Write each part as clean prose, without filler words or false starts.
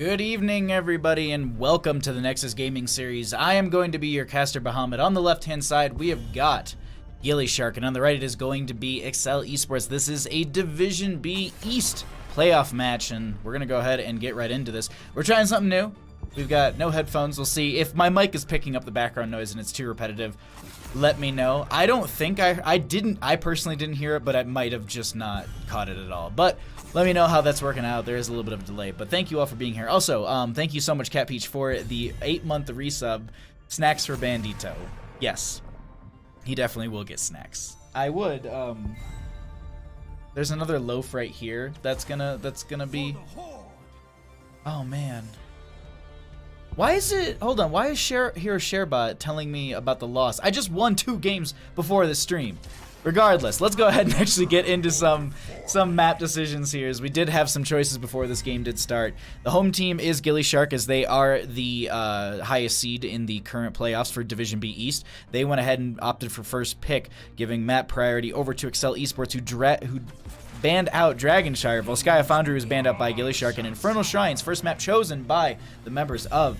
Good evening, everybody, and welcome to the Nexus Gaming Series. I am going to be your caster, Bahamut. On the left-hand side, we have got gillyShark, and on the right, it is going to be Accel Esports. This is a Division B East playoff match, and we're going to go ahead and get right into this. We're trying something new. We've got no headphones. We'll see if my mic is picking up the background noise and it's too repetitive. Let me know. I don't think I personally didn't hear it, but I might have just not caught it at all. But let me know how that's working out. There is a little bit of a delay, but thank you all for being here. Also, thank you so much, Cat Peach, for the 8-month resub. Snacks for Bandito. Yes, he definitely will get snacks. I would. There's another loaf right here. That's gonna be. Oh man. Why is it? Hold on. Why is Hero Sharebot telling me about the loss? I just won 2 games before the stream. Regardless, let's go ahead and actually get into some map decisions here, as we did have some choices before this game did start. The home team is gillyShark, as they are the highest seed in the current playoffs for Division B East. They went ahead and opted for first pick, giving map priority over to Accel Esports, who banned out Dragonshire. Volskaya Foundry was banned out by gillyShark, and Infernal Shrines, first map chosen by the members of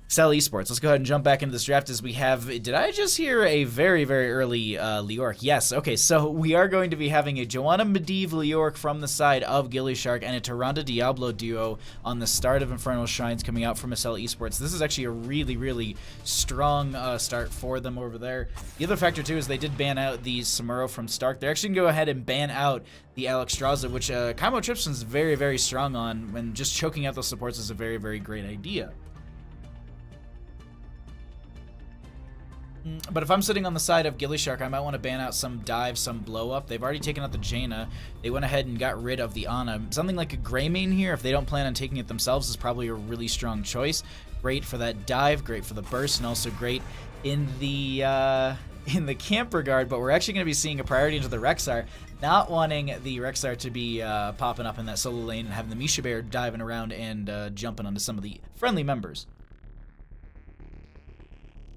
Accel Esports. Let's go ahead and jump back into this draft as we have, did I just hear a very, very early Leork? Yes, okay, so we are going to be having a Joanna Medivh Leork from the side of gillyShark and a Tyrande Diablo duo on the start of Infernal Shrines coming out from Accel Esports. This is actually a really, really strong start for them over there. The other factor too is they did ban out the Samuro from Stark. They're actually going to go ahead and ban out the Alexstrasza, which Kaimo Tripson's very, very strong on, and just choking out those supports is a very, very great idea. But if I'm sitting on the side of gillyShark, I might want to ban out some dive, some blow up. They've already taken out the Jaina. They went ahead and got rid of the Ana. Something like a Greymane here, if they don't plan on taking it themselves, is probably a really strong choice. Great for that dive, great for the burst, and also great in the camp regard. But we're actually going to be seeing a priority into the Rexar, not wanting the Rexar to be popping up in that solo lane and having the Misha Bear diving around and jumping onto some of the friendly members.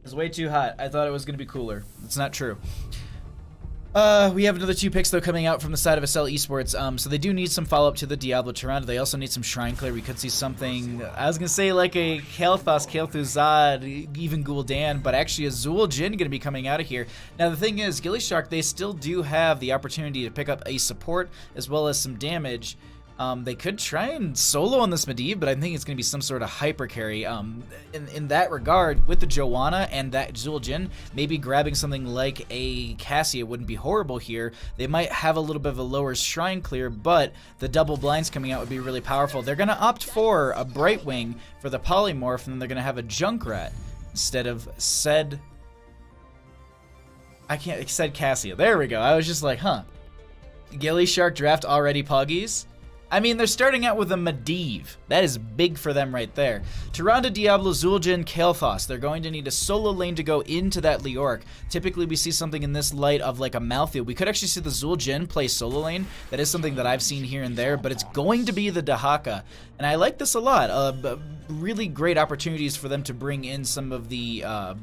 It's way too hot. I thought it was going to be cooler. It's not true. We have another 2 picks, though, coming out from the side of Accel Esports. So they do need some follow-up to the Diablo Tyrande. They also need some Shrine Clear. We could see something, I was going to say like a Kael'thas, Kael'thuzad, even Gul'dan, but actually a Zul'jin going to be coming out of here. Now, the thing is, gillyShark, they still do have the opportunity to pick up a support as well as some damage. They could try and solo on this Medivh, but I think it's going to be some sort of hyper carry. In that regard, with the Joanna and that Zul'jin, maybe grabbing something like a Cassia wouldn't be horrible here. They might have a little bit of a lower Shrine Clear, but the double blinds coming out would be really powerful. They're going to opt for a Brightwing for the Polymorph, and then they're going to have a Junkrat instead of said Cassia. There we go. I was just like, huh. gillyShark draft already Puggies? I mean, they're starting out with a Medivh. That is big for them right there. Tyrande, Diablo, Zul'jin, Kael'thas. They're going to need a solo lane to go into that Leork. Typically, we see something in this light of like a Malthael. We could actually see the Zul'jin play solo lane. That is something that I've seen here and there, but it's going to be the Dahaka. And I like this a lot. Really great opportunities for them to bring in some of the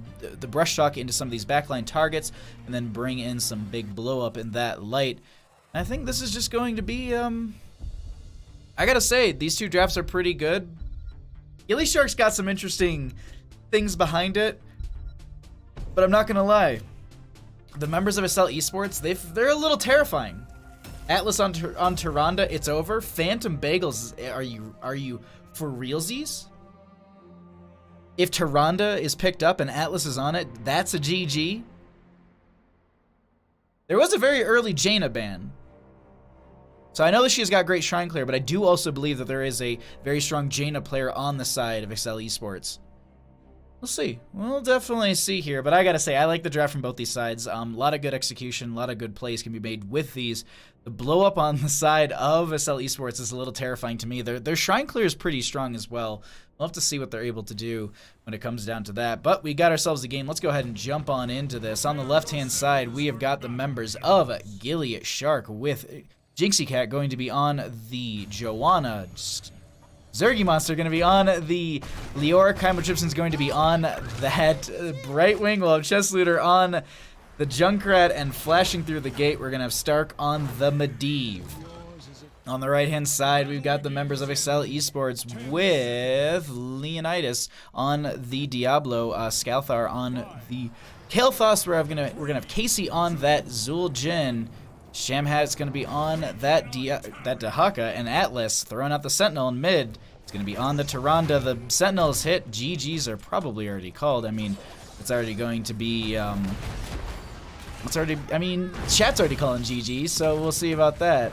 brush talk into some of these backline targets, and then bring in some big blow up in that light. And I think this is just going to be I gotta say, these 2 drafts are pretty good. gillyShark's got some interesting things behind it, but I'm not gonna lie. The members of Accel Esports, they're a little terrifying. Atlas on Tyrande, it's over. Phantom Bagels, are you for realsies? If Tyrande is picked up and Atlas is on it, that's a GG. There was a very early Jaina ban. So I know that she's got great Shrine Clear, but I do also believe that there is a very strong Jaina player on the side of Accel Esports. We'll see. We'll definitely see here, but I gotta say, I like the draft from both these sides. A lot of good execution, a lot of good plays can be made with these. The blow up on the side of Accel Esports is a little terrifying to me. Their Shrine Clear is pretty strong as well. We'll have to see what they're able to do when it comes down to that. But we got ourselves a game. Let's go ahead and jump on into this. On the left-hand side, we have got the members of gillyShark with Jinxie Cat going to be on the Joanna. Zergy Monster going to be on the Leork. Kaimo Tripson's going to be on that Brightwing. We'll have Chess Looter on the Junkrat, and flashing through the gate, we're going to have Stark on the Medivh. On the right-hand side, we've got the members of Accel Esports with Leonidas on the Diablo, Scalthar on the Kael'thas. We're gonna have Casey on that Zul Jin. Shamhat's gonna be on that Dahaka, and Atlas throwing out the Sentinel in mid. It's gonna be on the Tyrande. The Sentinel's hit. GGs are probably already called. I mean, it's already going to be. Chat's already calling GG, so we'll see about that.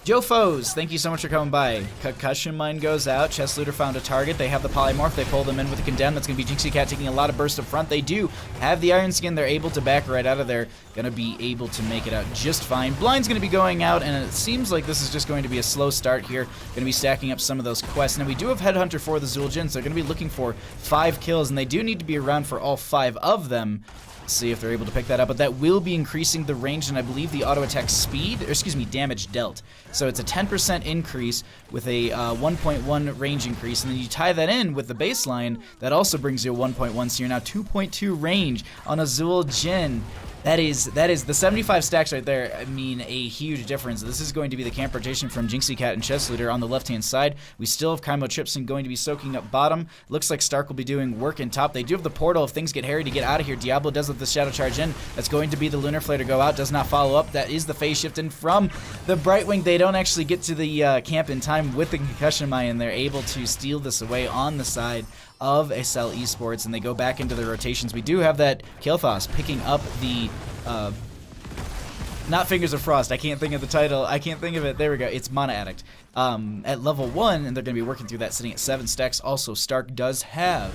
Joe Foes, thank you so much for coming by. Concussion Mine goes out. Chess Looter found a target. They have the Polymorph. They pull them in with a Condemn. That's going to be Jinxie Cat taking a lot of burst up front. They do have the Iron Skin. They're able to back right out of there. Going to be able to make it out just fine. Blind's going to be going out, and it seems like this is just going to be a slow start here. Going to be stacking up some of those quests. Now, we do have Headhunter for the Zul'jin, so they're going to be looking for 5 kills, and they do need to be around for all 5 of them. See if they're able to pick that up, but that will be increasing the range and I believe the auto attack speed, or excuse me, damage dealt. So it's a 10% increase with a 1.1 range increase, and then you tie that in with the baseline, that also brings you a 1.1, so you're now 2.2 range on a Zul Jin. That is the 75 stacks right there. I mean, a huge difference. This is going to be the camp rotation from Jinxie Cat and Chess Looter on the left-hand side. We still have Kaimo Tripson going to be soaking up bottom. Looks like Stark will be doing work in top. They do have the portal if things get hairy to get out of here. Diablo does with the Shadow Charge in. That's going to be the Lunar Flare to go out. Does not follow up. That is the phase shift in from the Brightwing. They don't actually get to the camp in time with the Concussion Mine, and they're able to steal this away on the side of Accel Esports, and they go back into their rotations. We do have that Kael'thas picking up the not Fingers of Frost. I can't think of the title. I can't think of it. There we go. It's Mana Addict at level 1, and they're going to be working through that, sitting at 7 stacks. Also, Stark does have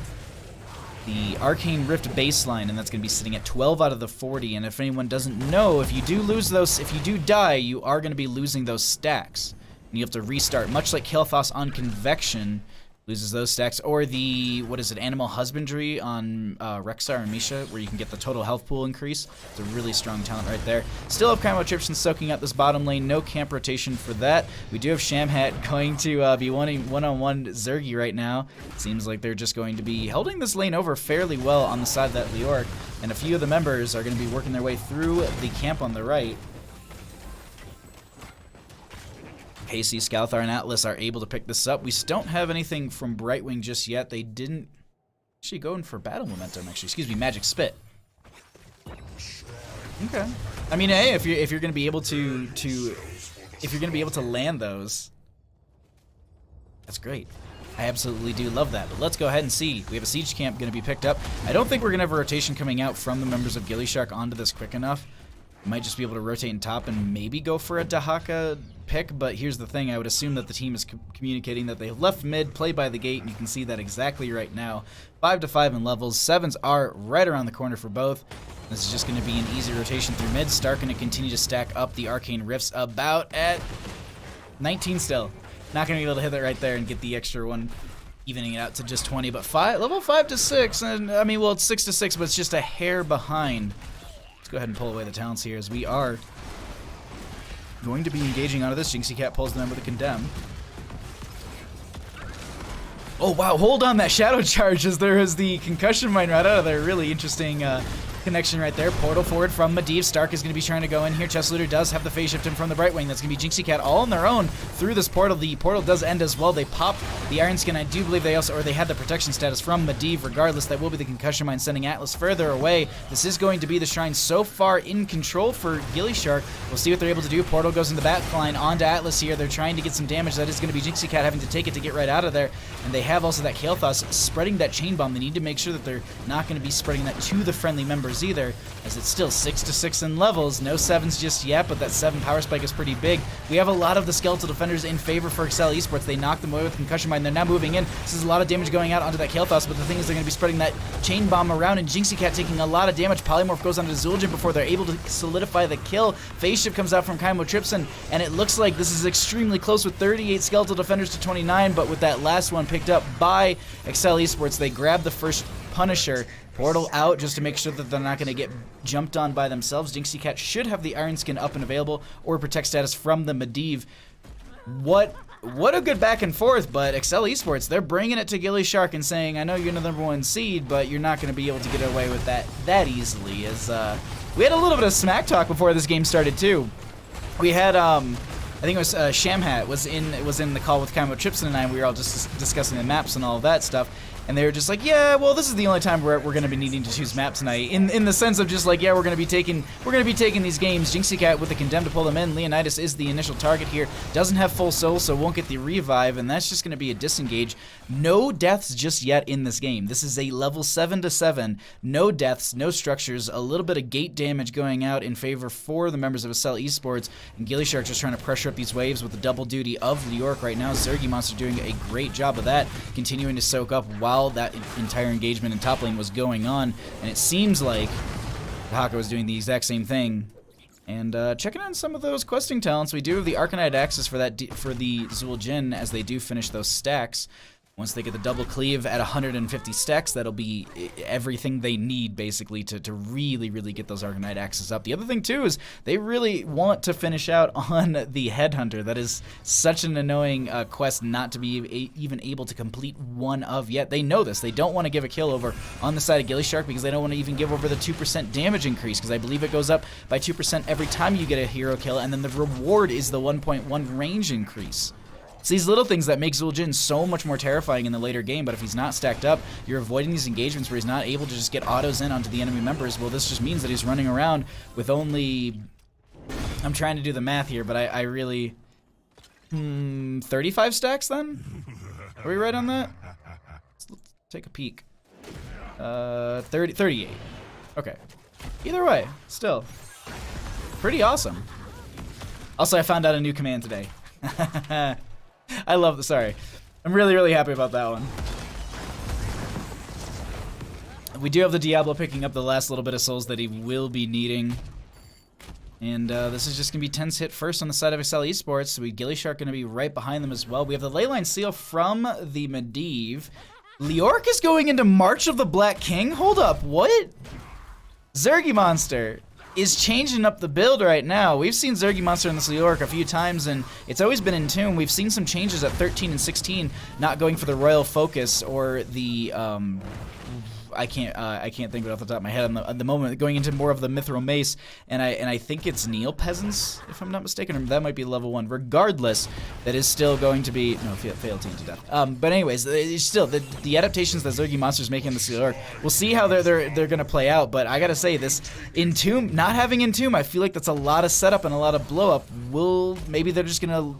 the Arcane Rift baseline, and that's going to be sitting at 12 out of the 40. And if anyone doesn't know, if you do lose those, if you do die, you are going to be losing those stacks, and you have to restart, much like Kael'thas on Convection loses those stacks, or the, what is it, Animal Husbandry on Rexar and Misha, where you can get the total health pool increase. It's a really strong talent right there. Still have Kaimo Tripson soaking up this bottom lane, no camp rotation for that. We do have Shamhat going to be one-on-one Zergy right now. Seems like they're just going to be holding this lane over fairly well on the side of that Leoric, and a few of the members are going to be working their way through the camp on the right. Casey, Scalthar, and Atlas are able to pick this up. We don't have anything from Brightwing just yet. They didn't actually go in for battle momentum, actually. Excuse me, Magic Spit. Okay. I mean, hey, if you're going to be able to land those, that's great. I absolutely do love that. But let's go ahead and see. We have a siege camp going to be picked up. I don't think we're going to have a rotation coming out from the members of gillyShark onto this quick enough. Might just be able to rotate in top and maybe go for a Dahaka pick, but here's the thing. I would assume that the team is communicating that they left mid, play by the gate, and you can see that exactly right now. 5-5 in levels. 7s are right around the corner for both. This is just going to be an easy rotation through mid. Stark going to continue to stack up the Arcane Rifts about at 19 still. Not going to be able to hit it right there and get the extra one, evening it out to just 20, but level 5 to 6, and I mean, well, it's 6 to 6, but it's just a hair behind. Let's go ahead and pull away the talents here as we are going to be engaging onto this. Jinxie Cat pulls the member with the Condemn. Oh wow, hold on, that Shadow Charge as there is the Concussion Mine right out of there. Really interesting connection right there. Portal forward from Medivh. Stark is going to be trying to go in here. Chess Looter does have the phase shift in from the Brightwing. That's going to be Jinxie Cat all on their own through this portal. The portal does end as well. They pop the Iron Skin. I do believe they also, or they had the protection status from Medivh. Regardless, that will be the Concussion Mine sending Atlas further away. This is going to be the Shrine so far in control for gillyShark. We'll see what they're able to do. Portal goes in the back line onto Atlas here. They're trying to get some damage. That is going to be Jinxie Cat having to take it to get right out of there. And they have also that Kael'thas spreading that chain bomb. They need to make sure that they're not going to be spreading that to the friendly members either, as it's still 6 to 6 in levels. No 7s just yet, but that 7 power spike is pretty big. We have a lot of the skeletal defenders in favor for Accel Esports. They knocked them away with Concussion Mine. They're now moving in. This is a lot of damage going out onto that Kael'thas, but the thing is they're going to be spreading that chain bomb around, and Jinxie Cat taking a lot of damage. Polymorph goes onto Zul'jin before they're able to solidify the kill. Phase shift comes out from Kaimo Tripson, and it looks like this is extremely close with 38 skeletal defenders to 29, but with that last one picked up by Accel Esports, they grab the first Punisher. Portal out just to make sure that they're not going to get jumped on by themselves. Jinxie Cat should have the Iron Skin up and available, or protect status from the Medivh. What a good back and forth, but Accel Esports, they're bringing it to gillyShark and saying, I know you're the #1 seed, but you're not going to be able to get away with that easily. As we had a little bit of smack talk before this game started too. we had I think it was Shamhat was in the call with Kimo Chipson and I, and we were all just discussing the maps and all of that stuff. And they were just like, yeah, well, this is the only time we're going to be needing to choose map tonight. In the sense of just like, yeah, we're going to be taking these games. Jinxie with the Condemned to pull them in. Leonidas is the initial target here. Doesn't have full soul, so won't get the revive, and that's just going to be a disengage. No deaths just yet in this game. This is a level 7-7. No deaths, no structures. A little bit of gate damage going out in favor for the members of Accel Esports, and gillyShark just trying to pressure up these waves with the double duty of Leoric right now. Zergy doing a great job of that, continuing to soak up while that entire engagement in top lane was going on, and it seems like Haka was doing the exact same thing. And checking on some of those questing talents, we do have the Arcanite access for that for the Zul'jin as they do finish those stacks. Once they get the double cleave at 150 stacks, that'll be everything they need, basically, to really, really get those Arcanite axes up. The other thing, too, is they really want to finish out on the Headhunter. That is such an annoying quest not to be even able to complete one of yet. They know this. They don't want to give a kill over on the side of gillyShark because they don't want to even give over the 2% damage increase, because I believe it goes up by 2% every time you get a hero kill, and then the reward is the 1.1 range increase. It's these little things that make Zul'jin so much more terrifying in the later game, but if he's not stacked up, you're avoiding these engagements where he's not able to just get autos in onto the enemy members. Well, this just means that he's running around with only... I'm trying to do the math here, but I really... 35 stacks then? Are we right on that? Let's take a peek. 38. Okay. Either way, still. Pretty awesome. Also, I found out a new command today. I love the, sorry. I'm really, really happy about that one. We do have the Diablo picking up the last little bit of souls that he will be needing. And this is just going to be Ten's hit first on the side of Accel Esports. So gillyShark going to be right behind them as well. We have the Leyline Seal from the Medivh. Leoric is going into March of the Black King? Hold up, what? Zergy is changing up the build right now. We've seen Zergy in this Leoric a few times, and it's always been in tune. We've seen some changes at 13 and 16, not going for the Royal Focus or the I can't think of it off the top of my head at the moment. Going into more of the Mithril Mace, and I think it's Neil Peasants, if I'm not mistaken, or that might be level 1. Regardless, that is still going to be fail team to death. But anyways, it's still the adaptations that Zergy Monster's making in the Leoric. We'll see how they're gonna play out. But I gotta say, this Entomb, not having Entomb, I feel like that's a lot of setup and a lot of blow up. Maybe they're just gonna,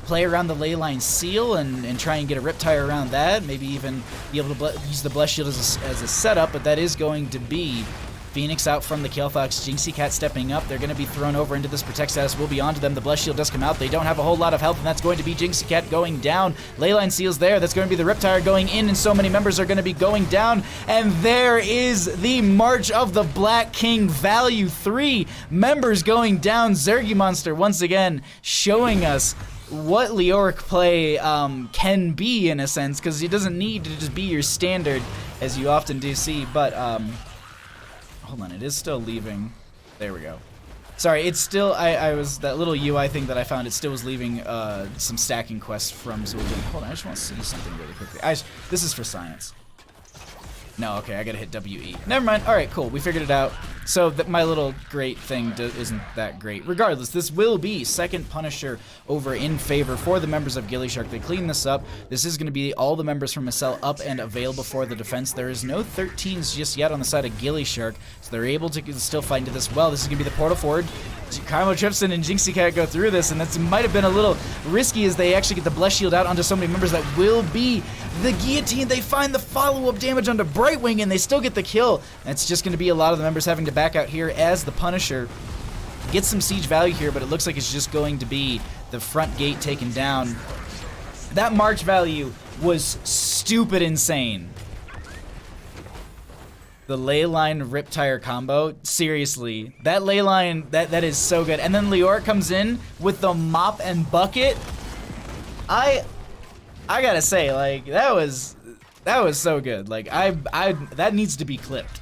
play around the Leyline Seal and try and get a Riptire around that. Maybe even be able to use the Blessed Shield as a setup, but that is going to be Phoenix out from the Kael'thas, Jinxie stepping up. They're going to be thrown over into this Protect status. Will be onto them. The Blessed Shield does come out. They don't have a whole lot of health, and that's going to be Jinxie going down. Leyline Seal's there. That's going to be the Riptire going in, and so many members are going to be going down. And there is the March of the Black King value. 3 members going down. Zergy Monster once again showing us what Leoric play can be, in a sense, because he doesn't need to just be your standard, as you often do see. But hold on, it is still leaving. There we go. Sorry, it's still, I was, that little UI thing that I found, it still was leaving some stacking quests from Zul'jin. Hold on, I just want to see something really quickly. This is for science. No, okay, I gotta hit WE. Never mind. All right, cool. We figured it out. So my little great thing isn't that great. Regardless, this will be second Punisher over in favor for the members of gillyShark. They clean this up. This is going to be all the members from Accel up and available for the defense. There is no 13s just yet on the side of gillyShark, so they're able to still fight into this well. This is going to be the portal forward. Kimo Tripson and Jinxie go through this, and that might have been a little risky as they actually get the Blessed Shield out onto so many members. That will be the guillotine. They find the follow-up damage onto Brightwing, and they still get the kill. And it's just going to be a lot of the members having to back out here as the Punisher gets some siege value here, but it looks like it's just going to be the front gate taken down. That March value was stupid insane. The Leyline Riptire combo, seriously, that Leyline, that is so good. And then Leoric comes in with the mop and bucket. I gotta say, like, that was so good. Like, that needs to be clipped.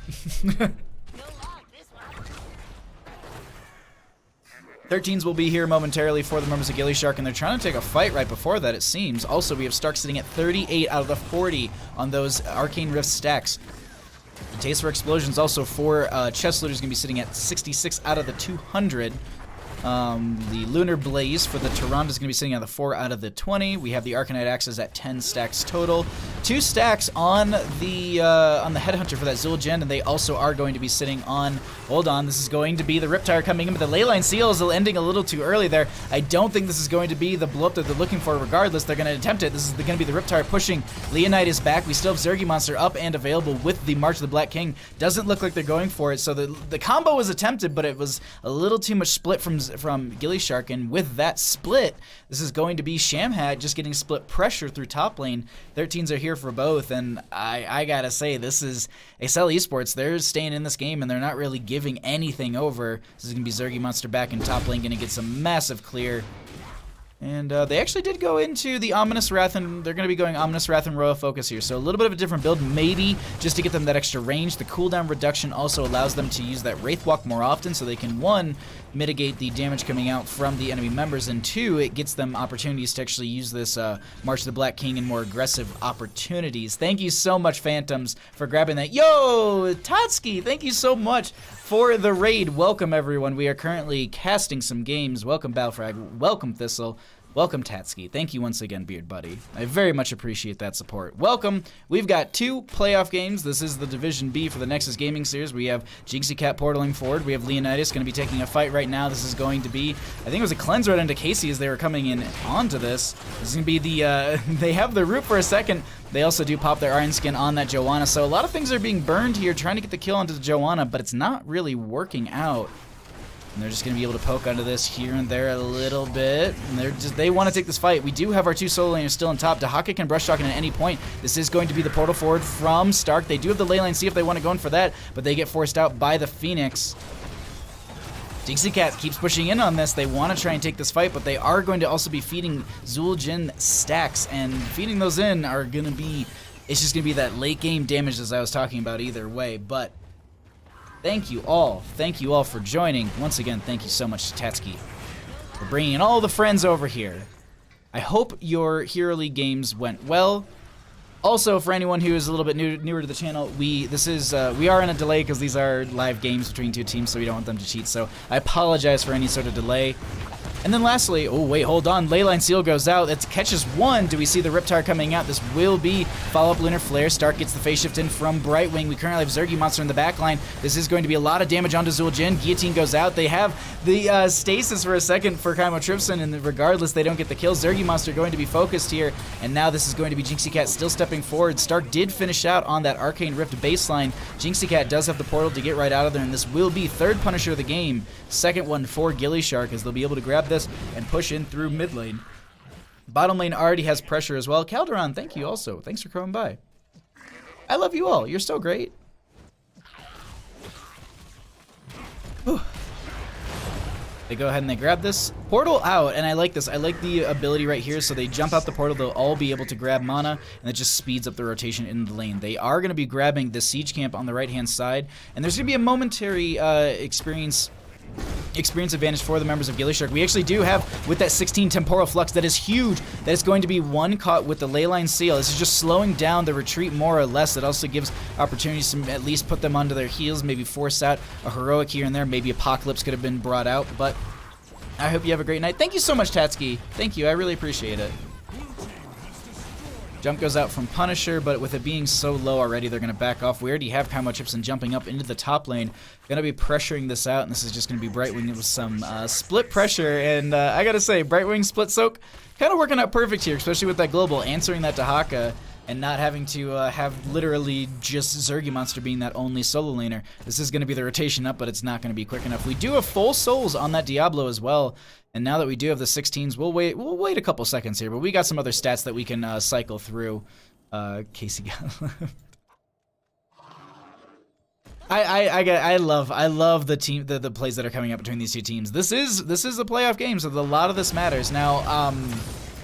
13s will be here momentarily for the members of gillyShark, and they're trying to take a fight right before that, it seems. Also, we have Stark sitting at 38 out of the 40 on those Arcane Rift stacks. Taste for Explosions also for Chest Looters going to be sitting at 66 out of the 200. The Lunar Blaze for the Tyrant is going to be sitting at the 4 out of the 20. We have the Arcanite Axes at 10 stacks total. 2 stacks on the Headhunter for that Zul'jin, and they also are going to be sitting on, hold on, this is going to be the Riptire coming in, but the Leyline Seal is ending a little too early there. I don't think this is going to be the blow-up that they're looking for regardless. They're going to attempt it. This is going to be the Riptire pushing. Leonidas back. We still have Zergy up and available with the March of the Black King. Doesn't look like they're going for it, so the combo was attempted, but it was a little too much split from gillyShark, and with that split, this is going to be Shamhat just getting split pressure through top lane. 13s are here for both, and I gotta say, this is Accel Esports. They're staying in this game, and they're not really giving anything over. This is gonna be Zergy Monster back in top lane, gonna get some massive clear. And they actually did go into the Ominous Wrath, and they're going to be going Ominous Wrath and Royal Focus here. So a little bit of a different build, maybe just to get them that extra range. The cooldown reduction also allows them to use that Wraith Walk more often, so they can, 1, mitigate the damage coming out from the enemy members, and 2, it gets them opportunities to actually use this March of the Black King in more aggressive opportunities. Thank you so much, Phantoms, for grabbing that. Yo, Tatsuki, thank you so much for the raid. Welcome, everyone. We are currently casting some games. Welcome, Balfrag. Welcome, Thistle. Welcome, Tatsuki. Thank you once again, Beard Buddy. I very much appreciate that support. Welcome. We've got 2 playoff games. This is the Division B for the Nexus Gaming Series. We have Jinxie Cat portaling forward. We have Leonidas going to be taking a fight right now. This is going to be, I think it was a cleanse right into Casey as they were coming in onto this. This is going to be the, they have the root for a second. They also do pop their Iron Skin on that Joanna. So a lot of things are being burned here, trying to get the kill onto the Joanna, but it's not really working out. And they're just going to be able to poke under this here and there a little bit. And they want to take this fight. We do have our 2 solo laners still on top. Dahaka can brush talk in at any point. This is going to be the portal forward from Stark. They do have the Leyline, see if they want to go in for that, but they get forced out by the Phoenix. Jinxie Cat keeps pushing in on this. They want to try and take this fight, but they are going to also be feeding Zul'jin stacks, and feeding those in are going to be, it's just going to be that late game damage as I was talking about either way, but thank you all for joining. Once again, thank you so much to Tatsuki for bringing in all the friends over here. I hope your Hero League games went well. Also, for anyone who is a little bit newer to the channel, we are in a delay because these are live games between 2 teams, so we don't want them to cheat. So I apologize for any sort of delay. And then lastly, oh wait, hold on, Leyline Seal goes out. That catches 1. Do we see the Riptire coming out? This will be follow-up Lunar Flare. Stark gets the phase shift in from Brightwing. We currently have Zergy Monster in the back line. This is going to be a lot of damage onto Zul'jin. Guillotine goes out. They have the stasis for a second for Chymotrypsin, and regardless, they don't get the kill. Zergy Monster going to be focused here, and now this is going to be Jinxie Cat still stepping forward. Stark did finish out on that Arcane Rift baseline. Jinxie Cat does have the portal to get right out of there, and this will be 3rd Punisher of the game. 2nd one for gillyShark, as they'll be able to grab this and push in through mid lane. Bottom lane already has pressure as well. Calderon, thank you also. Thanks for coming by. I love you all. You're so great. Whew. They go ahead and they grab this. Portal out, and I like this. I like the ability right here. So they jump out the portal. They'll all be able to grab mana, and it just speeds up the rotation in the lane. They are going to be grabbing the siege camp on the right-hand side, and there's going to be a momentary experience advantage for the members of gillyShark. We actually do have, with that 16 temporal flux, that is huge. That is going to be 1 caught with the Leyline Seal. This is just slowing down the retreat more or less. It also gives opportunities to at least put them onto their heels, maybe force out a heroic here and there. Maybe Apocalypse could have been brought out, but I hope you have a great night. Thank you so much, Tatsuki. Thank you. I really appreciate it. Jump goes out from Punisher, but with it being so low already, they're going to back off. We already have Chymotrypsin jumping up into the top lane. Going to be pressuring this out, and this is just going to be Brightwing with some split pressure. And I got to say, Brightwing split soak kind of working out perfect here, especially with that global, answering that Dahaka and not having to have literally just Zergy Monster being that only solo laner. This is going to be the rotation up, but it's not going to be quick enough. We do have full souls on that Diablo as well. And now that we do have the 16s, we'll wait a couple seconds here, but we got some other stats that we can cycle through. Casey got I love the team, the plays that are coming up between these 2 teams. This is a playoff game, so a lot of this matters. Now,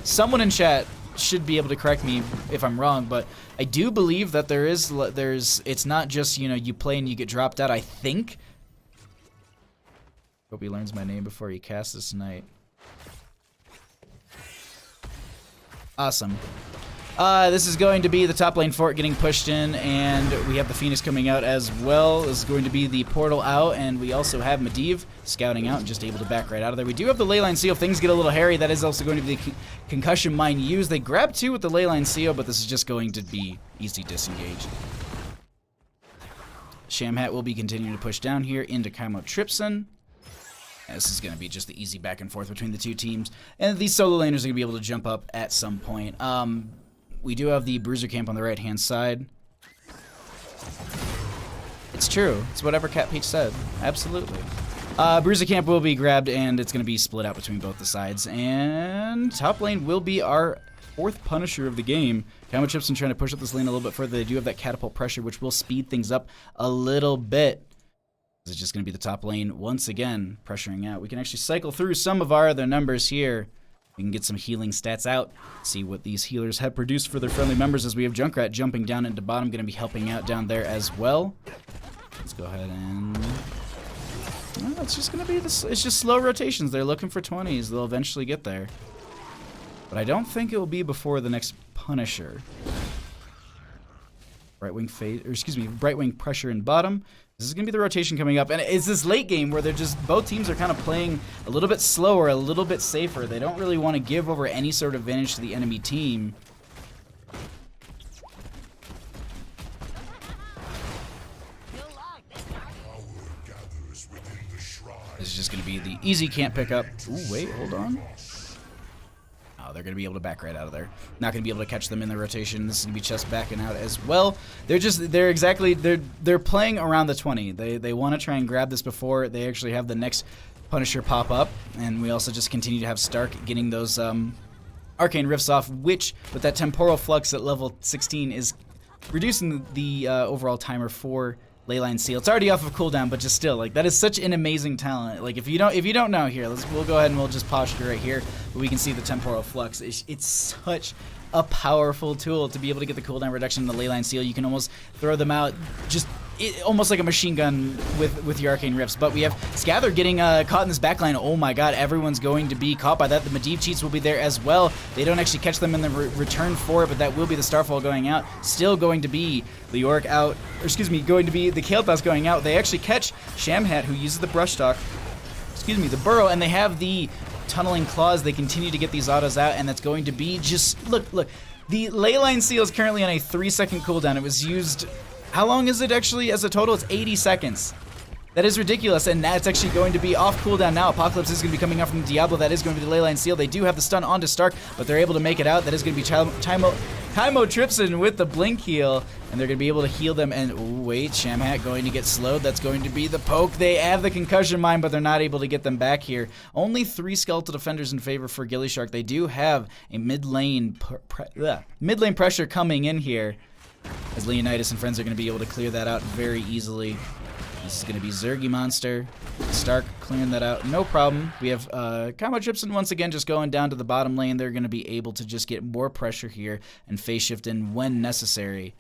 someone in chat should be able to correct me if I'm wrong, but I do believe that it's not just, you know, you play and you get dropped out. I think. Hope he learns my name before he casts this tonight. Awesome. This is going to be the top lane fort getting pushed in, and we have the Phoenix coming out as well. This is going to be the portal out, and we also have Medivh scouting out and just able to back right out of there. We do have the leyline seal. If things get a little hairy, that is also going to be the concussion mine used. They grab 2 with the leyline seal, but this is just going to be easy disengaged. Shamhat will be continuing to push down here into Kaimo Tripson. This is going to be just the easy back and forth between the 2 teams, and these solo laners are going to be able to jump up at some point. We do have the Bruiser camp on the right-hand side. It's true. It's whatever Cat Peach said. Absolutely. Bruiser camp will be grabbed, and it's going to be split out between both the sides. And top lane will be our 4th Punisher of the game. Kaimo Tripson trying to push up this lane a little bit further. They do have that catapult pressure, which will speed things up a little bit. This is just going to be the top lane once again, pressuring out. We can actually cycle through some of our other numbers here. We can get some healing stats out, see what these healers have produced for their friendly members, as we have Junkrat jumping down into bottom, going to be helping out down there as well. Let's go ahead and... Well, it's just going to be this. It's just slow rotations. They're looking for 20s. They'll eventually get there. But I don't think it will be before the next Punisher. Brightwing pressure in bottom. This is going to be the rotation coming up, and it's this late game where they're just, both teams are kind of playing a little bit slower, a little bit safer. They don't really want to give over any sort of advantage to the enemy team. This is just going to be the easy camp pickup. Ooh, wait, hold on. Oh, they're going to be able to back right out of there. Not going to be able to catch them in the rotation. This is going to be just backing out as well. They're playing around the 20. They want to try and grab this before they actually have the next Punisher pop up. And we also just continue to have Stark getting those arcane rifts off, which with that temporal flux at level 16 is reducing the overall timer for Leyline Seal. It's already off of cooldown, but just still, like, that is such an amazing talent. Like, if you don't know, here, we'll go ahead and we'll just posture right here, but we can see the temporal flux. It's such a powerful tool to be able to get the cooldown reduction in the Leyline Seal. You can almost throw them out just almost like a machine gun with your arcane rifts. But we have Scather getting caught in this backline. Oh my god, everyone's going to be caught by that. The Medivh cheats will be there as well. They don't actually catch them in the return for it, but that will be the Starfall going out. Still going to be the Yorick out, or excuse me, going to be the Kael'thas going out. They actually catch Shamhat, who uses the Brushstock, the Burrow, and they have the Tunneling Claws. They continue to get these autos out, and that's going to be just, look, the Leyline Seal is currently on a 3-second cooldown. It was used, how long is it actually as a total? It's 80 seconds. That is ridiculous, and that's actually going to be off cooldown now. Apocalypse is going to be coming out from Diablo. That is going to be the Leyline Seal. They do have the stun onto Stark, but they're able to make it out. That is going to be Kaimo Tripson with the blink heal, and they're going to be able to heal them. And ooh, wait, Shamhat going to get slowed. That's going to be the poke. They have the concussion mine, but they're not able to get them back here. Only 3 skeletal defenders in favor for gillyShark. They do have a mid lane pressure coming in here, as Leonidas and friends are going to be able to clear that out very easily. This is going to be Zergy Monster. Stark clearing that out, no problem. We have Kaimo Tripson once again just going down to the bottom lane. They're going to be able to just get more pressure here and phase shift in when necessary.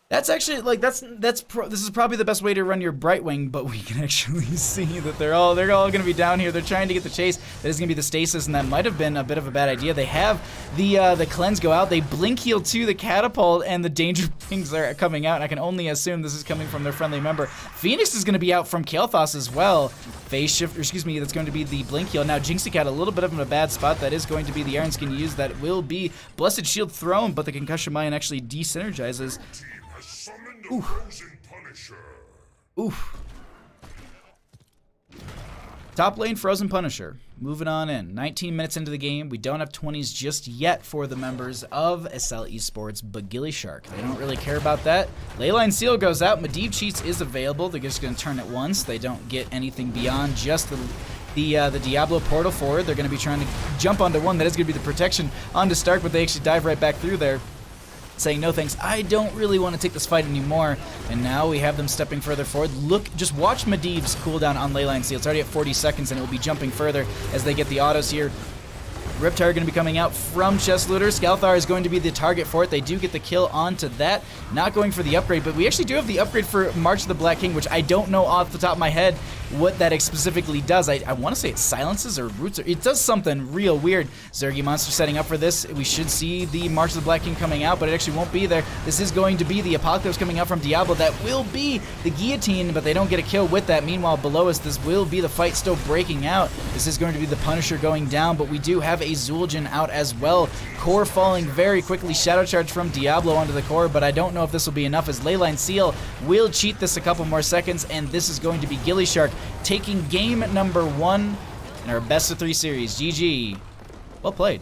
That's actually, like, this is probably the best way to run your Brightwing, but we can actually see that they're all going to be down here. They're trying to get the chase. That is going to be the stasis, and that might have been a bit of a bad idea. They have the cleanse go out. They blink heal to the catapult, and the danger things are coming out. And I can only assume this is coming from their friendly member. Phoenix is going to be out from Kael'thas as well. Phase shift, or excuse me, that's going to be the blink heal. Now Jinxie a little bit of a bad spot. That is going to be the Iron Skin used. That will be Blessed Shield thrown, but the concussion mine actually desynergizes. Oof. Oof. Top lane Frozen Punisher. Moving on in. 19 minutes into the game. We don't have 20s just yet for the members of Accel Esports, but gillyShark, they don't really care about that. Leyline Seal goes out. Medivh cheats is available. They're just going to turn it once. They don't get anything beyond just the Diablo portal forward. They're going to be trying to jump onto one. That is going to be the protection onto Stark, but they actually dive right back through there, saying no thanks, I don't really want to take this fight anymore. And now we have them stepping further forward. Look, just watch Medivh's cooldown on Leyline Seal. It's already at 40 seconds, and it will be jumping further as they get the autos here. Riptide going to be coming out from Chest Looter. Skalthar is going to be the target for it. They do get the kill onto that. Not going for the upgrade, but we actually do have the upgrade for March of the Black King, which I don't know off the top of my head what that specifically does. I want to say it silences or roots, or it does something real weird. Zergy Monster setting up for this. We should see the March of the Black King coming out, but it actually won't be there. This is going to be the Apocalypse coming out from Diablo. That will be the Guillotine, but they don't get a kill with that. Meanwhile, below us, this will be the fight still breaking out. This is going to be the Punisher going down, but we do have a Zul'jin out as well. Core falling very quickly. Shadow Charge from Diablo onto the core, but I don't know if this will be enough, as Leyline Seal will cheat this a couple more seconds, and this is going to be gillyShark taking game number 1 in our best of 3 series. GG. Well played.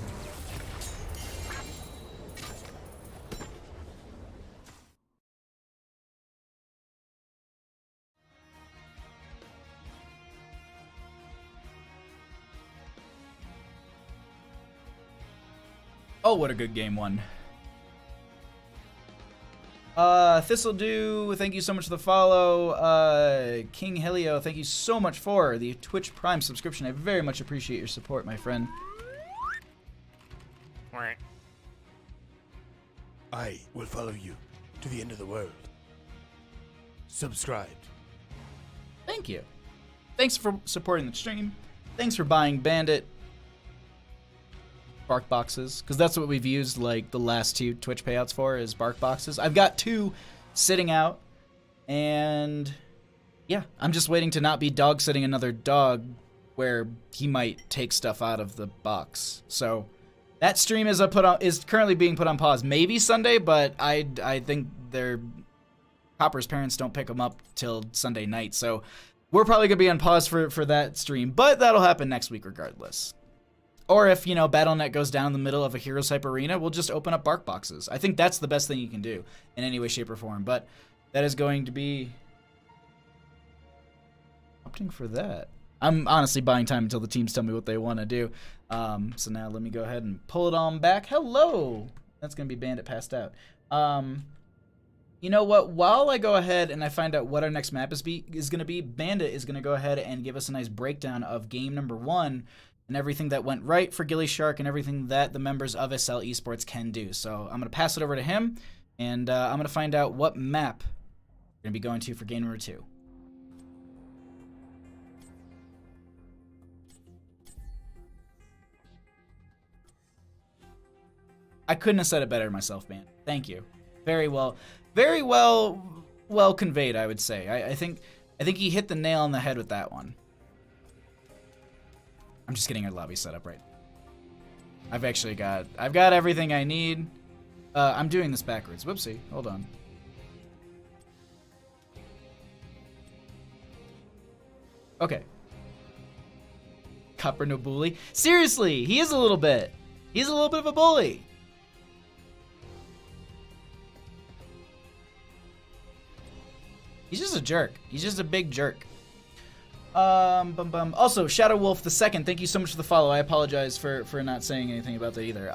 Oh, what a good game 1. Thistledew, thank you so much for the follow. King Helio, thank you so much for the Twitch Prime subscription. I very much appreciate your support, my friend. I will follow you to the end of the world. Subscribe. Thank you. Thanks for supporting the stream. Thanks for buying Bandit bark boxes, because that's what we've used like the last 2 Twitch payouts for, is bark boxes. I've got 2 sitting out, and yeah, I'm just waiting to not be dog sitting another dog where he might take stuff out of the box. So that stream is currently being put on pause. Maybe Sunday, but I think Copper's parents don't pick him up till Sunday night, so we're probably gonna be on pause for that stream, but that'll happen next week regardless. Or if, you know, BattleNet goes down in the middle of a Heroes Hype arena, we'll just open up bark boxes. I think that's the best thing you can do in any way, shape, or form. But that is going to be opting for that. I'm honestly buying time until the teams tell me what they want to do. So now let me go ahead and pull it on back. Hello! That's going to be Bandit passed out. You know what? While I go ahead and I find out what our next map is going to be, Bandit is going to go ahead and give us a nice breakdown of game number 1 and everything that went right for gillyShark and everything that the members of Accel Esports can do. So I'm going to pass it over to him, and I'm going to find out what map we're going to be going to for game number 2. I couldn't have said it better myself, man. Thank you. Very well conveyed, I would say. I think he hit the nail on the head with that one. I'm just getting our lobby set up right now. I've got everything I need. I'm doing this backwards. Whoopsie. Hold on. Okay. Copper no bully. Seriously, he is a little bit. He's a little bit of a bully. He's just a jerk. He's just a big jerk. Also, Shadow Wolf the Second, thank you so much for the follow. I apologize for not saying anything about that either.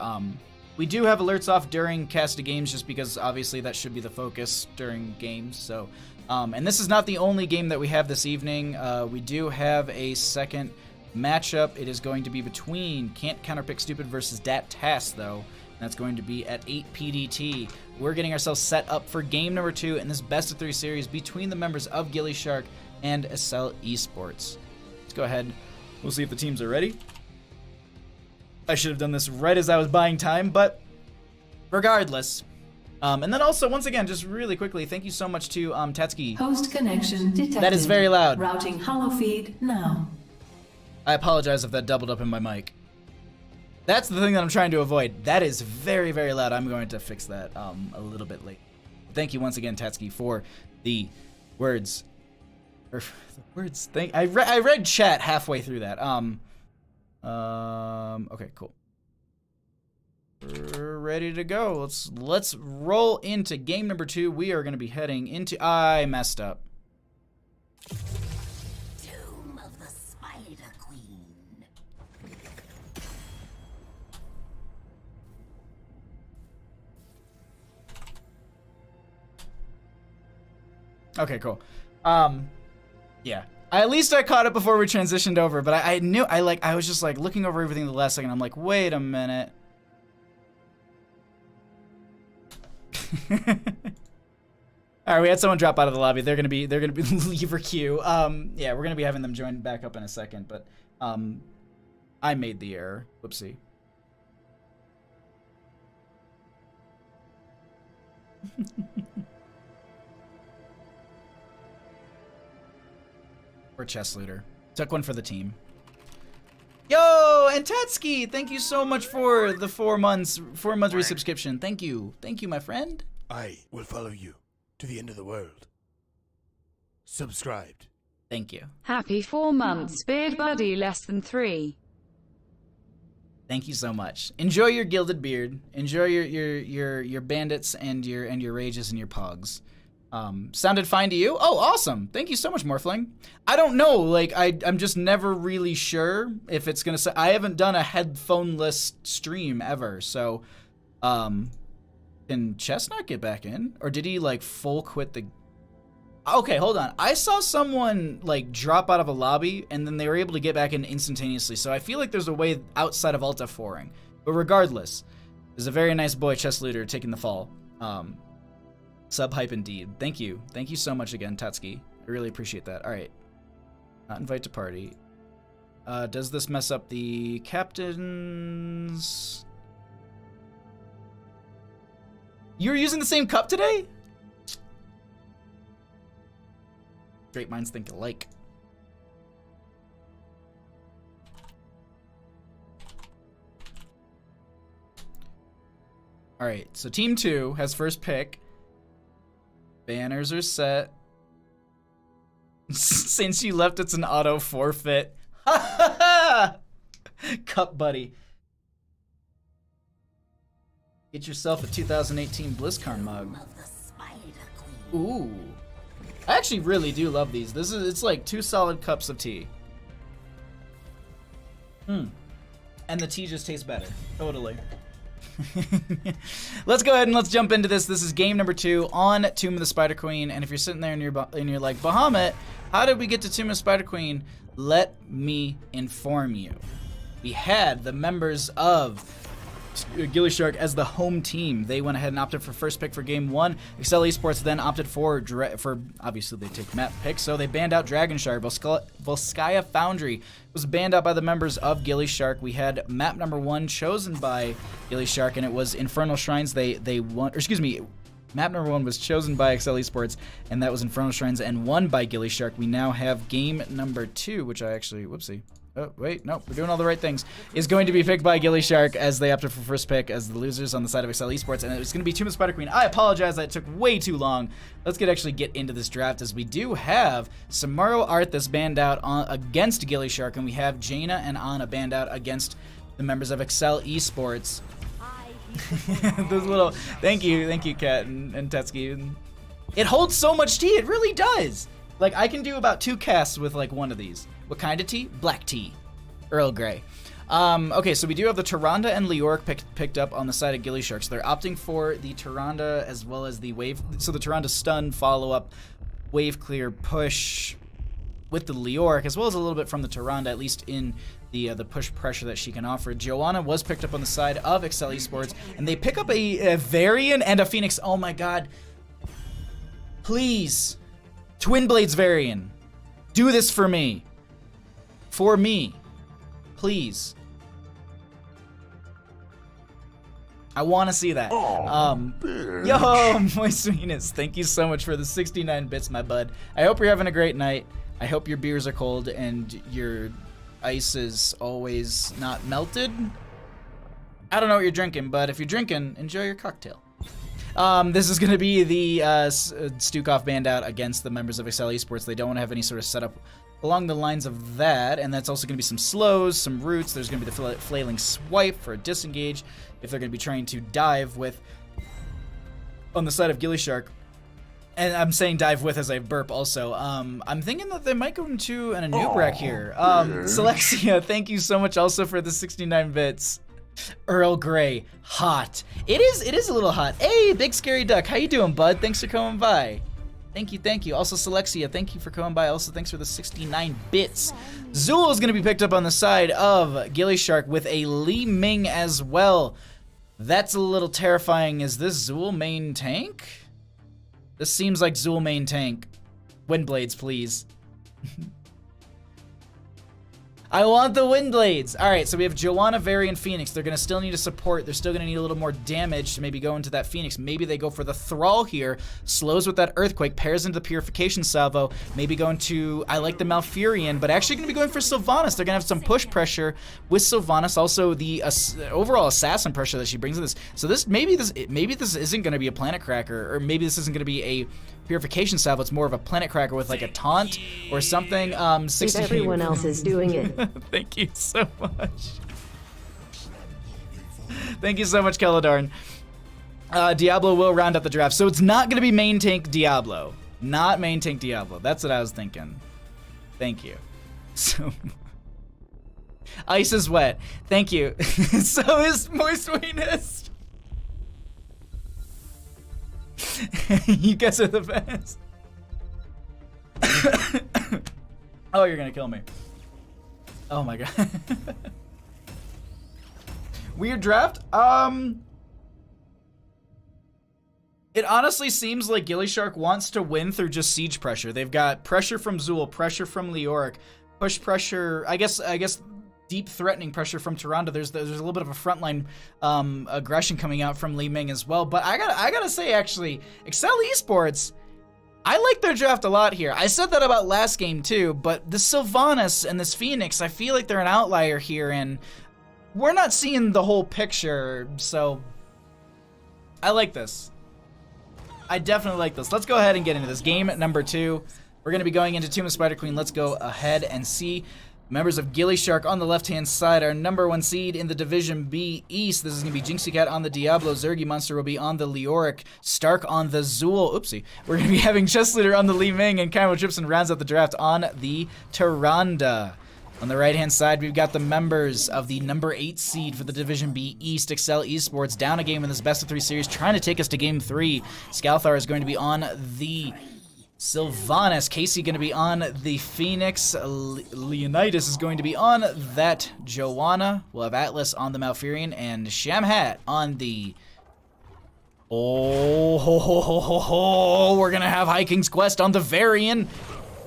We do have alerts off during cast of games, just because obviously that should be the focus during games. So, and this is not the only game that we have this evening. We do have a second matchup. It is going to be between Can't Counterpick Stupid versus Dat Tass, though. That's going to be at 8 PDT. We're getting ourselves set up for game number 2 in this best of 3 series between the members of gillyShark and Accel Esports. Let's go ahead. We'll see if the teams are ready. I should have done this right as I was buying time, but regardless. And then also, once again, just really quickly, thank you so much to Tetsuki. Host connection detected. That is very loud. Routing hollow feed now. I apologize if that doubled up in my mic. That's the thing that I'm trying to avoid. That is very, very loud. I'm going to fix that a little bit late. Thank you once again, Tetsuki, for the words. The words. I read chat halfway through that. Okay, cool. We're ready to go. Let's roll into game number 2. We are going to be heading into. I messed up. Tomb of the Spider Queen. Okay, cool. Yeah. At least I caught it before we transitioned over, but I knew, I was just like looking over everything the last second. I'm like, wait a minute. All right, we had someone drop out of the lobby. They're gonna be lever queue. Yeah, we're gonna be having them join back up in a second, but I made the error. Whoopsie. Or chest looter. Took one for the team. Yo, and Tetsuki, thank you so much for the 4 months resubscription. Thank you, my friend. I will follow you to the end of the world. Subscribed. Thank you. Happy 4 months, beard buddy, less than 3. Thank you so much. Enjoy your gilded beard. Enjoy your bandits and your rages and your pogs. Sounded fine to you? Oh, awesome. Thank you so much, Morphling. I don't know, like, I'm just never really sure if it's gonna say, I haven't done a headphone-less stream ever, so, can Chestnut get back in? Or did he, like, full quit the... Okay, hold on. I saw someone, like, drop out of a lobby, and then they were able to get back in instantaneously, so I feel like there's a way outside of Alta 4ing. But regardless, there's a very nice boy, Chest Looter, taking the fall. Sub hype indeed. Thank you. Thank you so much again, Tatsuki. I really appreciate that. All right. Not invite to party. Does this mess up the captains? You're using the same cup today? Great minds think alike. All right. So team 2 has first pick. Banners are set. Since you left, it's an auto forfeit. Cup buddy. Get yourself a 2018 BlizzCon mug. Ooh. I actually really do love these. It's like 2 solid cups of tea. And the tea just tastes better. Totally. Let's go ahead and let's jump into this. This is game number 2 on Tomb of the Spider Queen. And if you're sitting there and you're like, Bahamut, how did we get to Tomb of the Spider Queen? Let me inform you. We had the members of gillyShark as the home team. They went ahead and opted for first pick for game 1. Accel Esports then opted for obviously they take map picks, so they banned out Dragonshark. Volskaya Foundry was banned out by the members of gillyShark. We had map number 1 chosen by gillyShark, and it was Infernal Shrines. They won, or excuse me, map number 1 was chosen by Accel Esports, and that was Infernal Shrines and won by gillyShark. We now have game number 2, which I actually, whoopsie. Oh, wait, no, we're doing all the right things. Is going to be picked by gillyShark as they opted for first pick as the losers on the side of Accel Esports, and it's going to be Tomb of the Spider Queen. I apologize, that took way too long. Let's actually get into this draft, as we do have Samaro Arthas banned out against gillyShark, and we have Jaina and Anna banned out against the members of Accel Esports. Those little, thank you, Kat and Tetsuki. It holds so much tea, it really does. Like, I can do about 2 casts with like one of these. What kind of tea? Black tea. Earl Grey. Okay, so we do have the Tyrande and Leoric picked up on the side of gillyShark. So they're opting for the Tyrande as well as the wave. So the Tyrande stun, follow-up, wave clear, push with the Leoric, as well as a little bit from the Tyrande, at least in the push pressure that she can offer. Joanna was picked up on the side of Accel Esports, and they pick up a Varian and a Phoenix. Oh my god. Please. Twin Blades Varian. Do this for me. For me, please. I want to see that. Yo, Moist Venus, thank you so much for the 69 bits, my bud. I hope you're having a great night. I hope your beers are cold and your ice is always not melted. I don't know what you're drinking, but if you're drinking, enjoy your cocktail. This is going to be the Stukov band out against the members of Accel Esports. They don't want to have any sort of setup along the lines of that, and that's also going to be some slows, some roots. There's going to be the flailing swipe for a disengage if they're going to be trying to dive with on the side of gillyShark. And I'm saying dive with as I burp also. I'm thinking that they might go into an noob rack here. Selexia, thank you so much also for the 69 bits. Earl Grey, hot. It is a little hot. Hey, Big Scary Duck, how you doing, bud? Thanks for coming by. Thank you. Also, Selexia, thank you for coming by. Also, thanks for the 69 bits. Zool is going to be picked up on the side of gillyShark with a Li Ming as well. That's a little terrifying. Is this Zool main tank? This seems like Zool main tank. Windblades, please. I want the Windblades. All right, so we have Joanna, Vari, and Phoenix. They're going to still need a support. They're still going to need a little more damage to maybe go into that Phoenix. Maybe they go for the Thrall here. Slows with that Earthquake. Pairs into the Purification Salvo. Maybe going to, I like the Malfurion, but actually going to be going for Sylvanas. They're going to have some push pressure with Sylvanas. Also, the overall assassin pressure that she brings in this. So maybe this isn't going to be a Planet Cracker, or maybe this isn't going to be a Purification Salvo. It's more of a Planet Cracker with like a taunt or something. If everyone else is doing it. Thank you so much. Thank you so much, Keladorn. Diablo will round up the draft. So it's not going to be main tank Diablo. Not main tank Diablo. That's what I was thinking. Thank you. So ice is wet. Thank you. So is moist weenest. You guys are the best. Oh, you're gonna kill me. Oh my god. Weird draft? It honestly seems like gillyShark wants to win through just siege pressure. They've got pressure from Zool, pressure from Leoric, push pressure, I guess deep threatening pressure from Tyrande. There's a little bit of a frontline aggression coming out from Li Ming as well. But I gotta say, actually, Accel Esports, I like their draft a lot here. I said that about last game too, but the Sylvanas and this Phoenix, I feel like they're an outlier here, and we're not seeing the whole picture, so I like this. I definitely like this. Let's go ahead and get into this. Game number 2. We're going to be going into Tomb of Spider Queen. Let's go ahead and see. Members of gillyShark on the left-hand side, our number 1 seed in the Division B East. This is going to be Jinxie Cat on the Diablo. Zergy Monster will be on the Leoric. Stark on the Zool. Oopsie. We're going to be having Chess Leader on the Li Ming, and Kymo Tripson rounds out the draft on the Tyrande. On the right-hand side, we've got the members of the number 8 seed for the Division B East, Accel Esports, down a game in this best-of-3 series, trying to take us to Game 3. Scalthar is going to be on the Sylvanas. Casey going to be on the Phoenix. Leonidas is going to be on that Joanna. We'll have Atlas on the Malfurion, and Shamhat on the... Oh, ho, ho, ho, ho, ho. We're going to have High King's Quest on the Varian.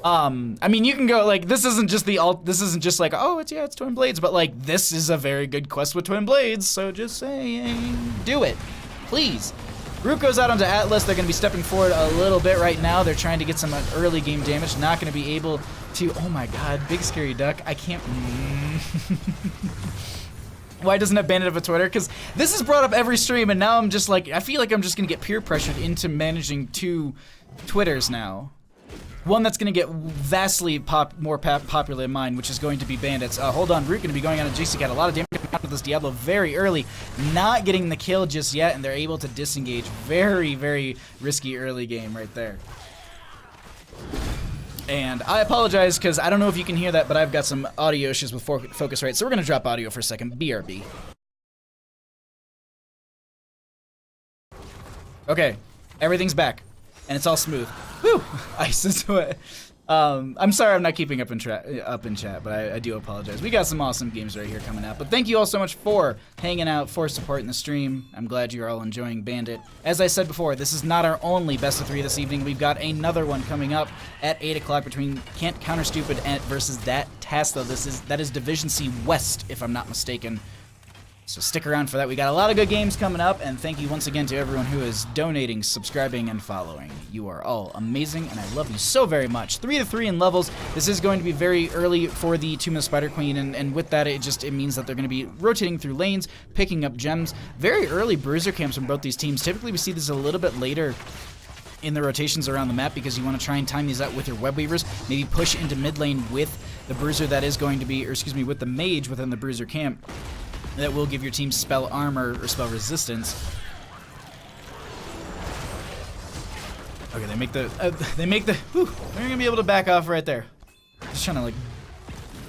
I mean, you can go, like, this isn't just this isn't just like, oh, it's Twin Blades, but, like, this is a very good quest with Twin Blades, so just saying, do it, please. Root goes out onto Atlas. They're going to be stepping forward a little bit right now. They're trying to get some early game damage, not going to be able to, oh my god, Big Scary Duck, I can't, Why doesn't it Bandit have a Twitter? Because this is brought up every stream, and now I'm just like, I feel like I'm just going to get peer pressured into managing 2 Twitters now. One that's going to get vastly more popular in mine, which is going to be Bandits. Hold on, Root going to be going on a Jinxie Cat. A lot of damage coming out of this Diablo very early. Not getting the kill just yet, and they're able to disengage. Very, very risky early game right there. And I apologize, because I don't know if you can hear that, but I've got some audio issues with Focusrite, so we're going to drop audio for a second. BRB. Okay, everything's back. And it's all smooth. Woo! Ice is wet. I'm sorry I'm not keeping up in chat, but I do apologize. We got some awesome games right here coming out. But thank you all so much for hanging out, for supporting the stream. I'm glad you're all enjoying Bandit. As I said before, this is not our only best of 3 this evening. We've got another one coming up at 8 o'clock between Can't Counter Stupid versus that Tasla. That is Division C West, if I'm not mistaken. So stick around for that. We got a lot of good games coming up, and thank you once again to everyone who is donating, subscribing, and following. You are all amazing, and I love you so very much. 3-3 in levels. This is going to be very early for the Tomb of Spider Queen, and with that, it means that they're going to be rotating through lanes, picking up gems. Very early bruiser camps from both these teams. Typically, we see this a little bit later in the rotations around the map because you want to try and time these out with your web weavers. Maybe push into mid lane with the bruiser that is going to be, or excuse me, with the mage within the bruiser camp. That will give your team spell armor or spell resistance. Okay, they make the, whew, they're gonna be able to back off right there. Just trying to, like,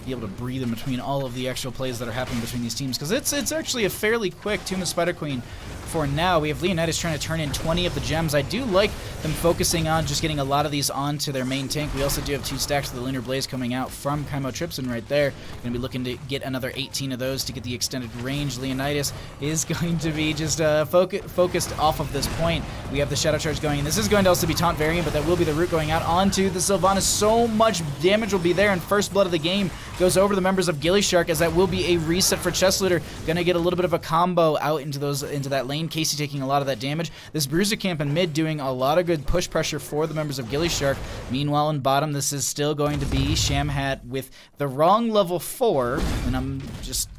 be able to breathe in between all of the actual plays that are happening between these teams, because it's actually a fairly quick Tomb of Spider Queen for now. We have Leonidas trying to turn in 20 of the gems. I do like them focusing on just getting a lot of these onto their main tank. We also do have 2 stacks of the Lunar Blaze coming out from Chymotrypsin right there. Going to be looking to get another 18 of those to get the extended range. Leonidas is going to be just focused off of this point. We have the Shadow Charge going, and this is going to also be Taunt variant, but that will be the root going out onto the Sylvanas. So much damage will be there, and first blood of the game goes over the members of gillyShark, as that will be a reset for Chest Looter. Gonna get a little bit of a combo out into that lane. Casey taking a lot of that damage. This Bruiser Camp in mid doing a lot of good push pressure for the members of gillyShark. Meanwhile, in bottom, this is still going to be Shamhat with the wrong level 4, and I'm just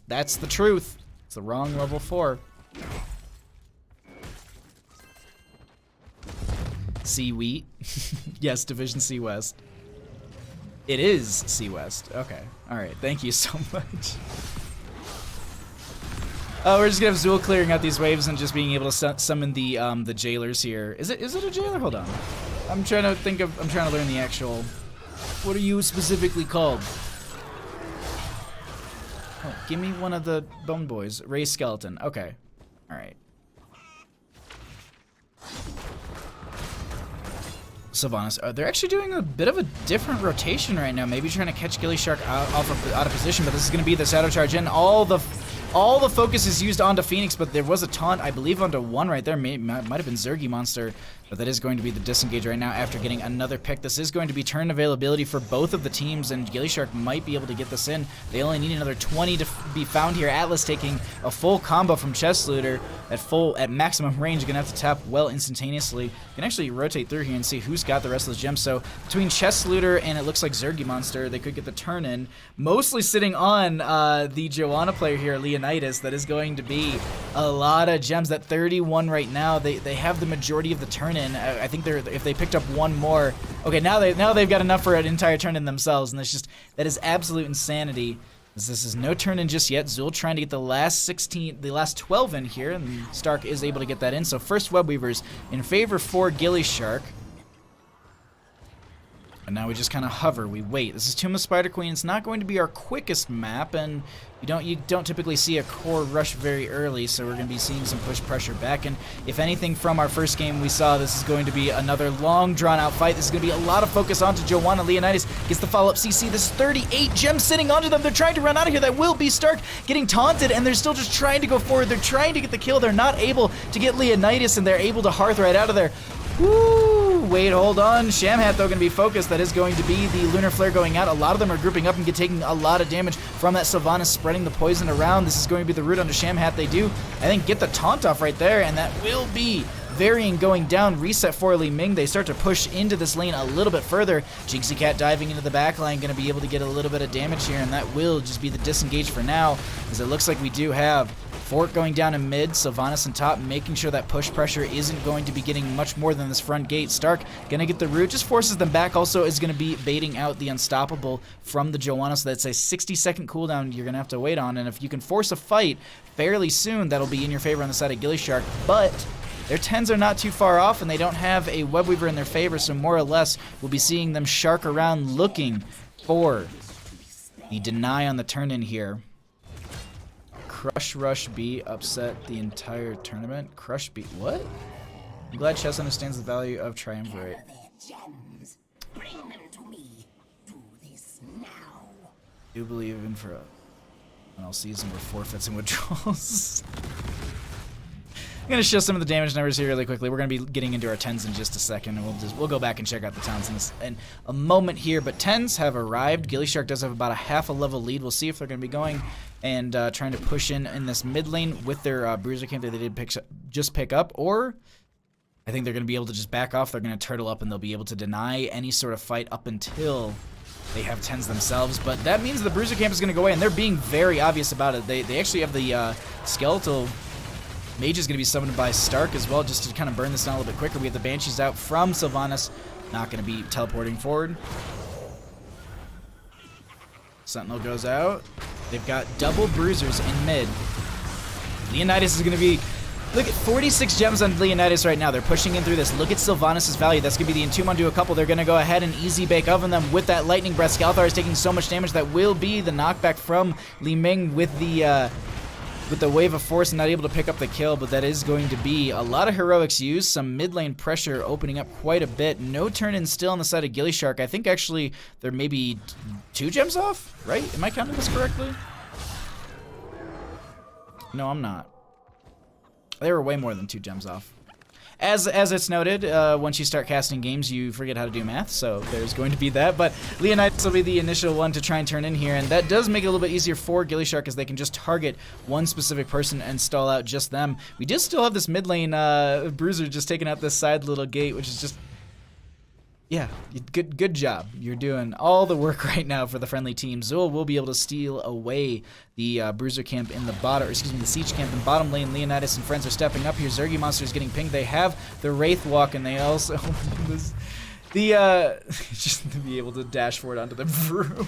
that's the truth. It's the wrong level 4. C Wheat. Yes, Division C West. It is C West. Okay. Alright, thank you so much. Oh, we're just gonna have Zool clearing out these waves and just being able to summon the jailers here. Is it a jailer? Hold on. I'm trying to learn the actual. What are you specifically called? Oh, give me one of the bone boys. Ray Skeleton. Okay. Alright. Sylvanas. They're actually doing a bit of a different rotation right now. Maybe trying to catch gillyShark out of position, but this is going to be the Shadow Charge in. All the focus is used onto Phoenix, but there was a taunt, I believe, onto one right there. Might have been Zergy Monster, but that is going to be the disengage right now after getting another pick. This is going to be turn availability for both of the teams, and gillyShark might be able to get this in. They only need another 20 to be found here. Atlas taking a full combo from Chest Looter at maximum range. Gonna have to tap well instantaneously. You can actually rotate through here and see who's got the rest of those gems. So between Chest Looter and it looks like Zergy Monster, they could get the turn in. Mostly sitting on the Joanna player here, Leonidas. That is going to be a lot of gems. That 31 right now. They have the majority of the turn in. I think if they picked up one more. Okay, now they've got enough for an entire turn in themselves, and that is absolute insanity. This is no turn in just yet. Zul trying to get the last 12 in here, and Stark is able to get that in. So first Web Weavers in favor for gillyShark. And now we just kind of hover, we wait. This is Tomb of Spider Queen. It's not going to be our quickest map, and you don't typically see a core rush very early, so we're going to be seeing some push pressure back. And if anything from our first game we saw, this is going to be another long drawn out fight. This is going to be a lot of focus onto Joanna. Leonidas gets the follow-up CC. This is 38 gems sitting onto them. They're trying to run out of here. That will be Stark getting taunted, and they're still just trying to go forward. They're trying to get the kill. They're not able to get Leonidas, and they're able to Hearth right out of there. Woo! Wait, hold on. Shamhat, though, going to be focused. That is going to be the Lunar Flare going out. A lot of them are grouping up and taking a lot of damage from that Sylvanas, spreading the poison around. This is going to be the root onto Shamhat. They do, I think, get the taunt off right there, and that will be Varian going down. Reset for Li Ming. They start to push into this lane a little bit further. Jinxie Cat diving into the back line, going to be able to get a little bit of damage here, and that will just be the disengage for now, as it looks like we do have Fort going down in mid, Sylvanas on top, making sure that push pressure isn't going to be getting much more than this front gate. Stark gonna get the root, just forces them back. Also is gonna be baiting out the Unstoppable from the Joanna, so that's a 60-second cooldown you're gonna have to wait on, and if you can force a fight fairly soon, that'll be in your favor on the side of gillyShark, but their 10s are not too far off, and they don't have a Web Weaver in their favor, so more or less we'll be seeing them shark around looking for the deny on the turn-in here. Crush Rush B upset the entire tournament. Crush B. What? I'm glad Chess understands the value of Triumvirate. Gems. Bring them to me. Do this now. I do believe in for an all season with forfeits and withdrawals. I'm gonna show some of the damage numbers here really quickly. We're gonna be getting into our 10s in just a second, and we'll go back and check out the towns in a moment here. But 10s have arrived. gillyShark does have about a half a level lead. We'll see if they're gonna be going and trying to push in this mid lane with their Bruiser Camp that they did just pick up, or I think they're going to be able to just back off. They're going to turtle up, and they'll be able to deny any sort of fight up until they have 10s themselves. But that means the Bruiser Camp is going to go away, and they're being very obvious about it. They actually have the Skeletal Mage is going to be summoned by Stark as well, just to kind of burn this down a little bit quicker. We have the Banshees out from Sylvanas, not going to be teleporting forward. Sentinel goes out. They've got double bruisers in mid. Leonidas is going to be Look at 46 gems on Leonidas right now. They're pushing in through this. Look at Sylvanas' value. That's going to be the Entomb onto a couple. They're going to go ahead and easy bake oven them with that Lightning Breath. Scalthar is taking so much damage. That will be the knockback from Li Ming with the Wave of Force and not able to pick up the kill, but that is going to be a lot of heroics used. Some mid lane pressure opening up quite a bit. No turn-in still on the side of gillyShark. I think actually they're maybe 2 gems off, right? Am I counting this correctly? No, I'm not. They were way more than 2 gems off. As it's noted, once you start casting games, you forget how to do math, so there's going to be that. But Leonidas will be the initial one to try and turn in here, and that does make it a little bit easier for gillyShark as they can just target one specific person and stall out just them. We do still have this mid lane bruiser just taking out this side little gate, which is just... Yeah, good job. You're doing all the work right now for the friendly team. Zul will be able to steal away the bruiser camp in the bottom, or excuse me, the siege camp in bottom lane. Leonidas and friends are stepping up here. Zergy Monster is getting pinged. They have the Wraith Walk, and they also just to be able to dash forward onto the broom.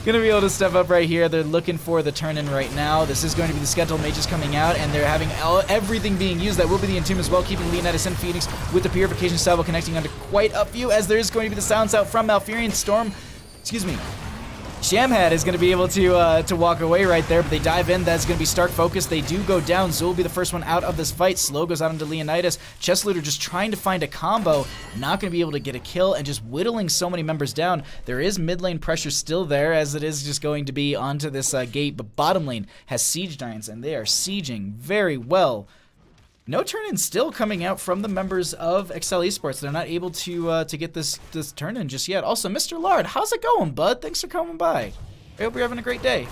Gonna be able to step up right here. They're looking for the turn-in right now. This is going to be the Skeletal Mages coming out, and they're having everything being used. That will be the Entomb as well, keeping Leonidas and Phoenix with the Purification Salvo connecting onto quite a few, as there is going to be the silence out from Malfurion. Storm, excuse me, Shamhat is going to be able to walk away right there, but they dive in. That's going to be Stark focused. They do go down. Zul will be the first one out of this fight. Slow goes out into Leonidas. Chest Looter just trying to find a combo, not going to be able to get a kill, and just whittling so many members down. There is mid lane pressure still there, as it is just going to be onto this gate, but bottom lane has Siege Giants, and they are sieging very well. No turn-in still coming out from the members of Accel Esports. They're not able to get this turn-in just yet. Also, Mr. Lard, how's it going, bud? Thanks for coming by. I hope you're having a great day.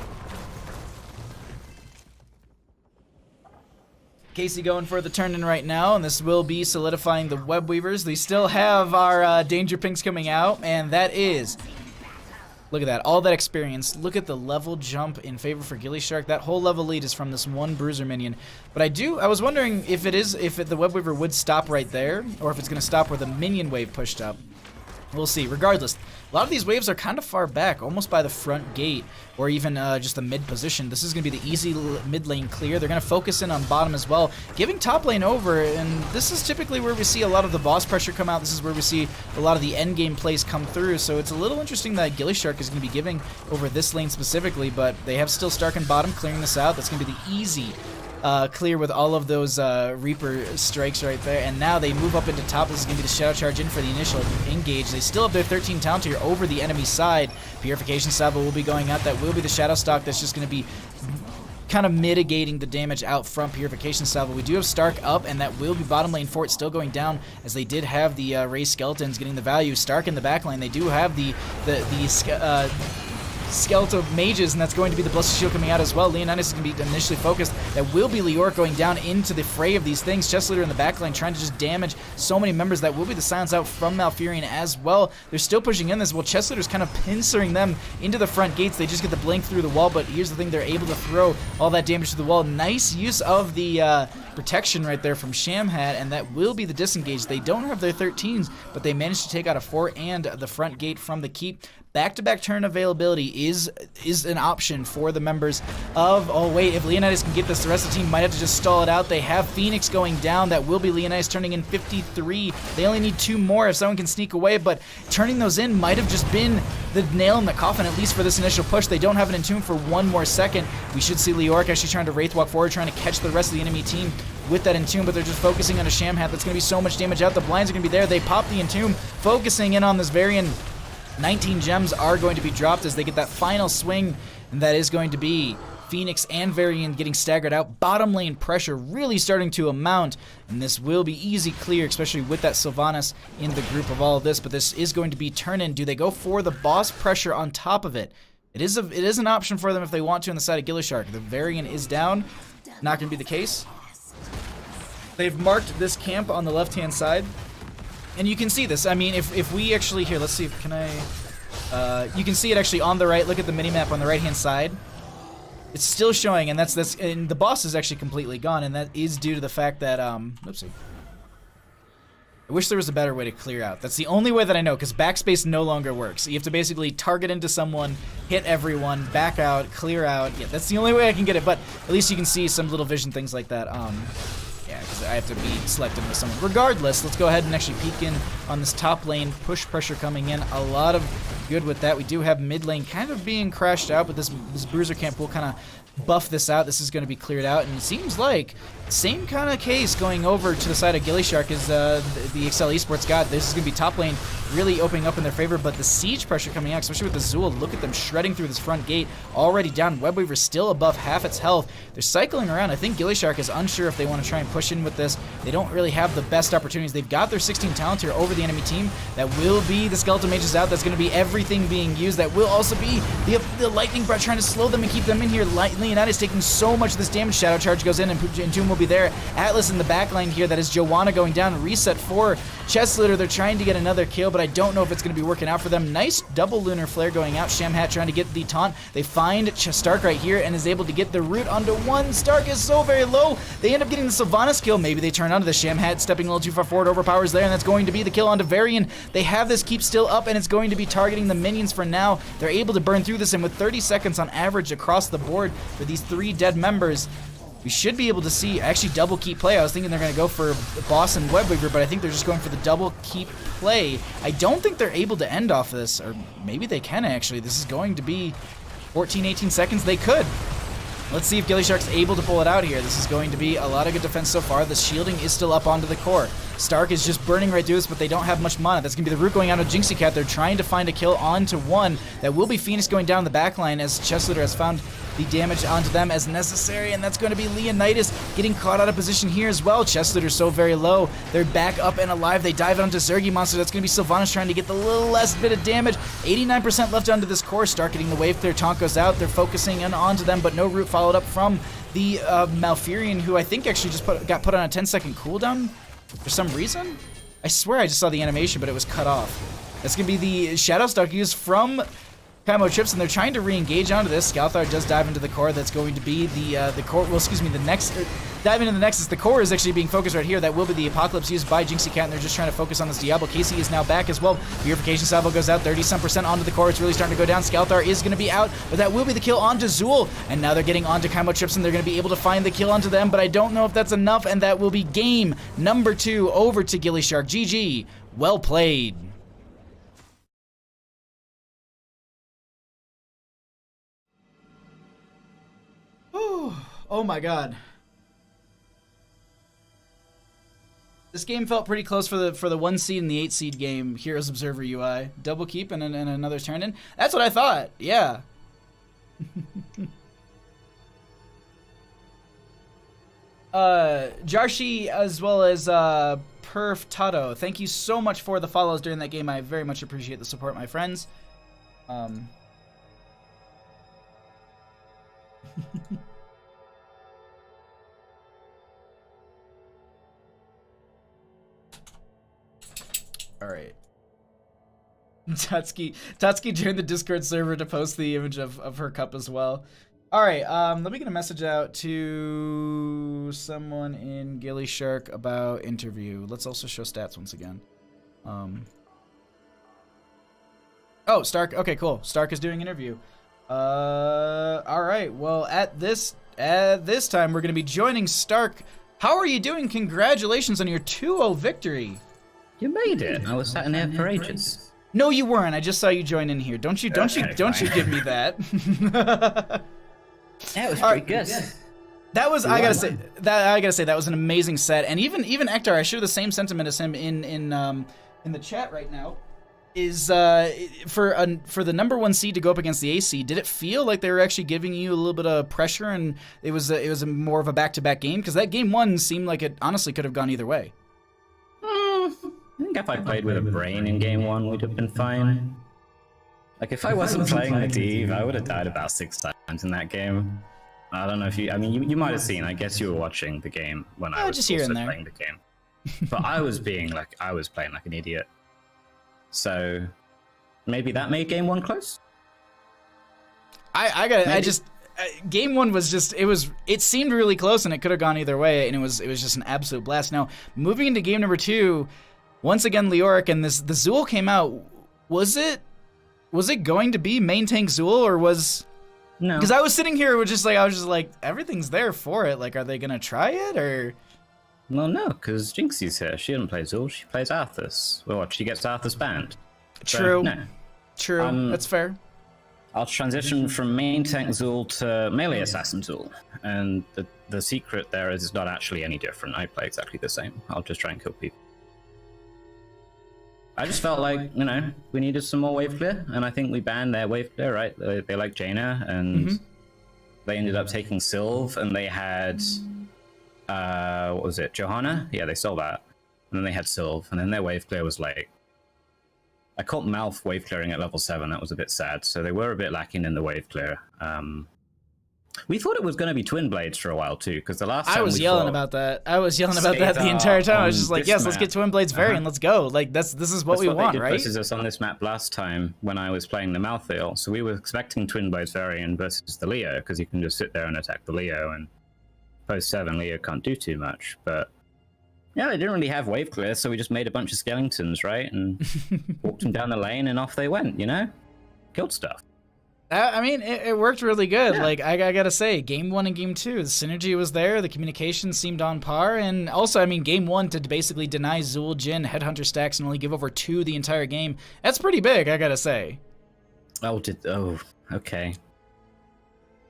Casey going for the turn-in right now, and this will be solidifying the Web Weavers. They still have our Danger Pinks coming out, and that is... Look at that, all that experience. Look at the level jump in favor for gillyShark. That whole level lead is from this one bruiser minion. But I was wondering if the Web Weaver would stop right there, or if it's going to stop where the minion wave pushed up. We'll see. Regardless, a lot of these waves are kind of far back, almost by the front gate, or even just the mid position. This is going to be the easy mid lane clear. They're going to focus in on bottom as well, giving top lane over, and this is typically where we see a lot of the boss pressure come out. This is where we see a lot of the end game plays come through, so it's a little interesting that gillyShark is going to be giving over this lane specifically, but they have still Stark and bottom clearing this out. That's going to be the easy clear with all of those Reaper strikes right there, and now they move up into top. This is going to be the Shadow Charge in for the initial engage. They still have their 13 talent here over the enemy side. Purification Salvo will be going out. That will be the Shadow Stalk that's just going to be kind of mitigating the damage out from Purification Salvo. We do have Stark up, and that will be bottom lane fort still going down, as they did have the Ray Skeletons getting the value. Stark in the back lane, they do have the Skeletal Mages, and that's going to be the Blessed Shield coming out as well. Leonidas is going to be initially focused. That will be Leoric going down into the fray of these things. Chest Leader in the back lane trying to just damage so many members. That will be the silence out from Malfurion as well. They're still pushing in this. Well, Chest Leader's kind of pincering them into the front gates. They just get the blink through the wall, but here's the thing, they're able to throw all that damage to the wall. Nice use of the protection right there from Shamhat, and that will be the disengage. They don't have their 13s, but they managed to take out a fort and the front gate from the keep. Back-to-back turn availability is an option for the members of... Oh, wait, if Leonidas can get this, the rest of the team might have to just stall it out. They have Phoenix going down. That will be Leonidas turning in 53. They only need 2 more if someone can sneak away, but turning those in might have just been the nail in the coffin, at least for this initial push. They don't have an Entomb for 1 more second. We should see Leoric actually trying to Wraith Walk forward, trying to catch the rest of the enemy team with that Entomb, but they're just focusing on a Shamhat. That's going to be so much damage out. The blinds are going to be there. They pop the Entomb, focusing in on this Varian. 19 gems are going to be dropped as they get that final swing, and that is going to be Phoenix and Varian getting staggered out. Bottom lane pressure really starting to amount, and this will be easy clear, especially with that Sylvanas in the group of all of this, but this is going to be turn-in. Do they go for the boss pressure on top of it? It is an option for them if they want to on the side of gillyShark. The Varian is down. Not going to be the case. They've marked this camp on the left-hand side. And you can see this. I mean, if we actually... Here, let's see. Can I... you can see it actually on the right. Look at the minimap on the right-hand side. It's still showing, and and the boss is actually completely gone, and that is due to the fact that... Oopsie. I wish there was a better way to clear out. That's the only way that I know, because backspace no longer works. You have to basically target into someone, hit everyone, back out, clear out. Yeah, that's the only way I can get it, but at least you can see some little vision things like that. Yeah, because I have to be selective with someone. Regardless, let's go ahead and actually peek in on this top lane. Push pressure coming in. A lot of good with that. We do have mid lane kind of being crashed out, but this bruiser camp will kind of buff this out. This is going to be cleared out, and it seems like same kind of case going over to the side of gillyShark as the Accel Esports got. This is going to be top lane really opening up in their favor, but the siege pressure coming out, especially with the Zool. Look at them shredding through this front gate, already down. Webweaver still above half its health. They're cycling around. I think gillyShark is unsure if they want to try and push in with this. They don't really have the best opportunities. They've got their 16 talent here over the enemy team. That will be the Skeletal Mages out. That's going to be everything being used. That will also be the Lightning Breath trying to slow them and keep them in here. Leonidas taking so much of this damage. Shadow Charge goes in, and Tomb will be there. Atlas in the back line here. That is Joanna going down. Reset for Chestlitter. They're trying to get another kill, but I don't know if it's going to be working out for them. Nice double Lunar Flare going out. Shamhat trying to get the taunt. They find Stark right here and is able to get the root onto one. Stark is so very low. They end up getting the Sylvanas kill. Maybe they turn onto the Shamhat, stepping a little too far forward, overpowers there, and that's going to be the kill onto Varian. They have this keep still up, and it's going to be targeting the minions for now. They're able to burn through this, and with 30 seconds on average across the board for these 3 dead members, we should be able to see actually double keep play. I was thinking they're going to go for Boss and Webweaver, but I think they're just going for the double keep play. I don't think they're able to end off this, or maybe they can actually. This is going to be 14, 18 seconds. They could. Let's see if gillyShark's able to pull it out here. This is going to be a lot of good defense so far. The shielding is still up onto the core. Stark is just burning right through this, but they don't have much mana. That's going to be the root going out of Jinxie Cat. They're trying to find a kill onto one. That will be Phoenix going down the back line as Chestlitter has found the damage onto them as necessary, and that's going to be Leonidas getting caught out of position here as well. Chestlitter's so very low. They're back up and alive. They dive onto Zergy Monster. That's going to be Sylvanas trying to get the little less bit of damage. 89% left onto this core. Stark getting the wave clear. Taunt goes out. They're focusing in onto them, but no root followed up from the Malfurion, who I think actually just got put on a 10-second cooldown for some reason. I swear I just saw the animation, but it was cut off. That's going to be the Shadow Stalk used from Camo Trips, and they're trying to re-engage onto this. Skalthar does dive into the core. That's going to be the core. Well, excuse me, the next. Dive into the Nexus. The core is actually being focused right here. That will be the Apocalypse used by Jinxie Cat, and they're just trying to focus on this Diablo. Casey is now back as well. Purification Salvo goes out. 30-some% onto the core. It's really starting to go down. Skalthar is going to be out, but that will be the kill onto Zool. And now they're getting onto Camo Trips, and they're going to be able to find the kill onto them, but I don't know if that's enough, and that will be game number 2 over to gillyShark. GG. Well played. Oh my god. This game felt pretty close for the 1 seed and the 8 seed game, Heroes Observer UI. Double keep and another turn in. That's what I thought. Yeah. Jarshi as well as Perf Tato. Thank you so much for the follows during that game. I very much appreciate the support, my friends. All right. Tatsuki joined the Discord server to post the image of her cup as well. All right, let me get a message out to someone in gillyShark about interview. Let's also show stats once again. Oh, Stark. Okay, cool. Stark is doing interview. All right. Well, at this time, we're going to be joining Stark. How are you doing? Congratulations on your 2-0 victory. You made it. I was sat in there for ages. No, you weren't. I just saw you join in here. Don't you give me that. Yeah, it was pretty good. That was I gotta say that was an amazing set. And even Ektar, I share the same sentiment as him in the chat right now. Is for the number 1 seed to go up against the AC, did it feel like they were actually giving you a little bit of pressure, and it was a more of a back-to-back game? Because that game 1 seemed like it honestly could have gone either way. I think if I played with a brain in game 1, we'd have been fine. Like, if I wasn't playing the Div, I would have died about 6 times in that game. I don't know if you... I mean, you might have seen. I guess you were watching the game when I was just also here and there. playing the game. But I was playing like an idiot. So, maybe that made game 1 close? Game 1 was just, it seemed really close, and it could have gone either way, and it was just an absolute blast. Now, moving into game number 2... once again, Leoric, and the Zool came out. Was it going to be main tank Zool, or was... No. Because I was sitting here, I was just like, everything's there for it. Like, are they gonna try it, or... Well, no, because Jinxie's here. She doesn't play Zool, she plays Arthas. Well, she gets Arthas banned. So, True. no. True, that's fair. I'll transition from main tank Zool to melee assassin Zool. And the secret there is it's not actually any different. I play exactly the same. I'll just try and kill people. I just felt like, we needed some more wave clear, and I think we banned their wave clear, right? They like Jaina, and they ended up taking Sylve, and they had, what was it, Johanna? Yeah, they stole that. And then they had Sylve, and then their wave clear was like, I caught Malf wave clearing at level 7, that was a bit sad, so they were a bit lacking in the wave clear. We thought it was going to be Twin Blades for a while too, because the last time I was yelling about that. I was yelling about that the entire time. I was just like, yes, let's get Twin Blades variant, let's go. Like, this is what we want, right? Versus us on this map last time when I was playing the Malthael. So we were expecting Twin Blades variant versus the Leo, because you can just sit there and attack the Leo, and post 7 Leo can't do too much. But yeah, they didn't really have wave clear, so we just made a bunch of skeletons, right? And walked them down the lane, and off they went, Killed stuff. I mean, it worked really good. Yeah. Like, I gotta say, Game 1 and Game 2, the synergy was there, the communication seemed on par, and also, I mean, Game 1 to basically deny Zool, Jhin, Headhunter stacks and only give over 2 the entire game, that's pretty big, I gotta say. Okay.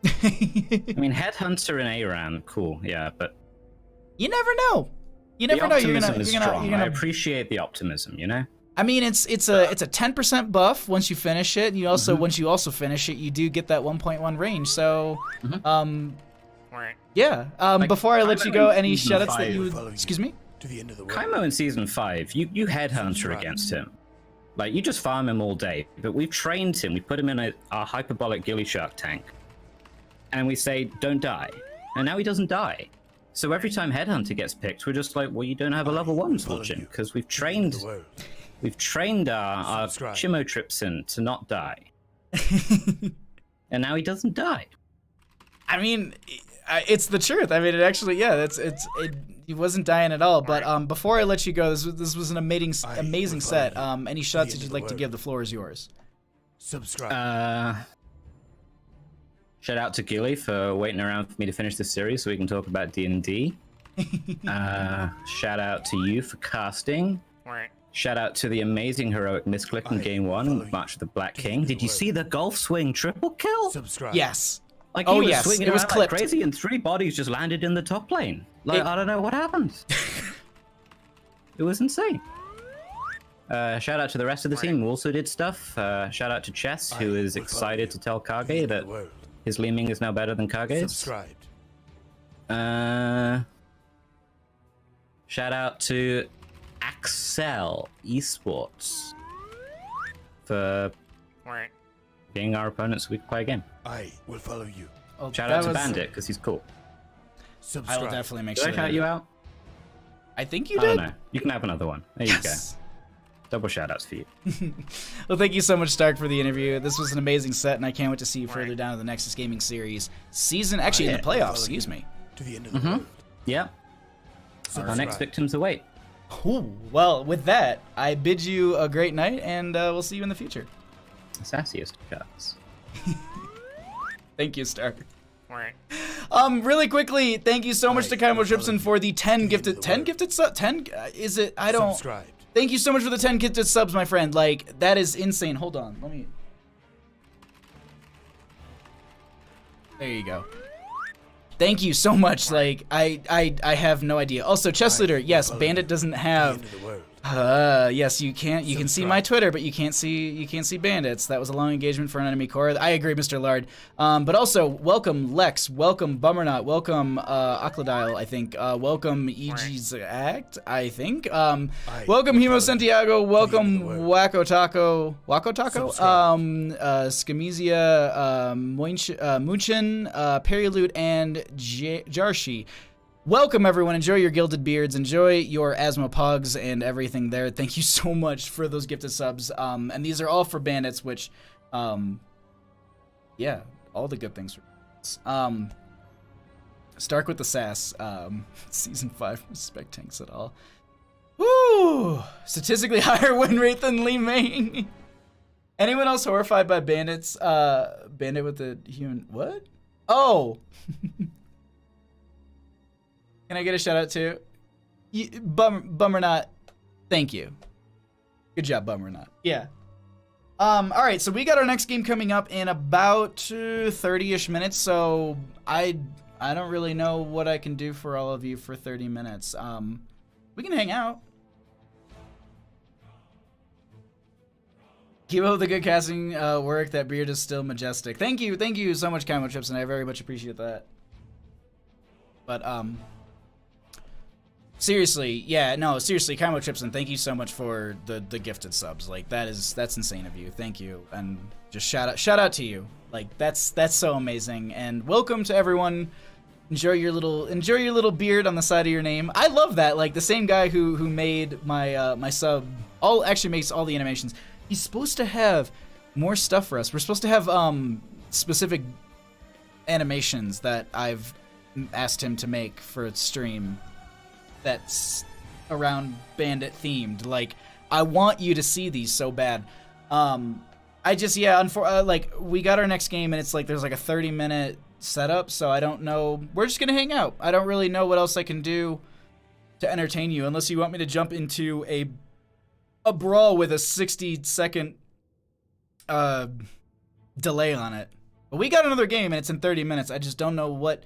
I mean, Headhunter and ARAM, cool, yeah, but... You never know. You never know. You're gonna... I appreciate the optimism, I mean, it's a 10% buff once you finish it. And you also once you also finish it, you do get that 1.1 range. So, yeah. Before I let you go, any shoutouts that you would... Excuse me? To the end of the world. Kaimo in Season 5, you Headhunter against him. Like, you just farm him all day. But we've trained him. We put him in our hyperbolic gillyShark tank. And we say, don't die. And now he doesn't die. So every time Headhunter gets picked, we're just like, well, you don't have a level 1 fortune. Because we've trained... We've trained our Chimotripsin to not die. And now he doesn't die. I mean, it's the truth. I mean, it actually, yeah, he wasn't dying at all. But before I let you go, this was an amazing set. Any shots that you'd like to give? The floor is yours. Subscribe. Shout out to Gilly for waiting around for me to finish this series so we can talk about D&D. Shout out to you for casting. Shout out to the amazing heroic misclick in Game 1, March of the Black King. Did you see the golf swing triple kill? Subscribe. Yes. Like, he was swinging around like crazy, and 3 bodies just landed in the top lane. Like, I don't know what happened. It was insane. Shout out to the rest of the team who also did stuff. Shout out to Chess, who is excited to tell Kage that his Leeming is now better than Kage's. Subscribed. Shout out to Accel Esports for being our opponent so we can play a game. I will follow you. Oh, shout out to Bandit because he's cool. Subscribe. I will definitely make sure. Did I shout you out? I think you did. I don't know. You can have another one. There you go. Double shout outs for you. Well, thank you so much, Stark, for the interview. This was an amazing set, and I can't wait to see you further down in the Nexus Gaming Series season. Actually, in the playoffs, excuse me. To the end of the world. Yeah. Our next victims await. Ooh, well, with that, I bid you a great night, and we'll see you in the future. Sassiest cuts. Thank you, Stark. Really quickly, thank you so much to Kaimo Tripson for the 10 gifted subs. 10 is it? I don't. Subscribed. Thank you so much for the 10 gifted subs, my friend. Like, that is insane. Hold on, let me. There you go. Thank you so much. Like, I have no idea. Also, Chess Leader, yes, Bandit doesn't have. Yes, you can't. You can see my Twitter, but you can't see Bandits. That was a long engagement for an enemy core. I agree, Mr. Lard. But also, welcome Lex, welcome Bummernaut, welcome Acladile, I think. Welcome EG's Act, I think. Welcome Hemo Santiago. Welcome Wacko Taco. Scamizia, Munchin, Periloot, and Jarshi. Welcome, everyone. Enjoy your gilded beards. Enjoy your asthma pugs and everything there. Thank you so much for those gifted subs. And these are all for Bandits, which, yeah, all the good things. Stark with the sass. Season 5 respect tanks at all. Woo! Statistically higher win rate than Li Ming. Anyone else horrified by bandits? Bandit with the human. What? Oh! Can I get a shout out too? Bummer not. Thank you. Good job, Bummer not. Yeah. Alright, so we got our next game coming up in about 30-ish minutes, so I don't really know what I can do for all of you for 30 minutes. We can hang out. Keep up the good casting work. That beard is still majestic. Thank you so much, Camo Chips, and I very much appreciate that. But seriously, yeah, no, seriously, Camo Chips, and thank you so much for the gifted subs. Like that's insane of you. Thank you, and just shout out to you. Like that's so amazing, and welcome to everyone. Enjoy your little beard on the side of your name. I love that. Like the same guy who made my my sub actually makes all the animations. He's supposed to have more stuff for us. We're supposed to have specific animations that I've asked him to make for a stream that's around bandit themed. Like I want you to see these so bad. I just like we got our next game and it's like there's like a 30-minute setup, so I don't know. We're just gonna hang out. I don't really know what else I can do to entertain you unless you want me to jump into a brawl with a 60-second delay on it. But we got another game and it's in 30 minutes. I just don't know what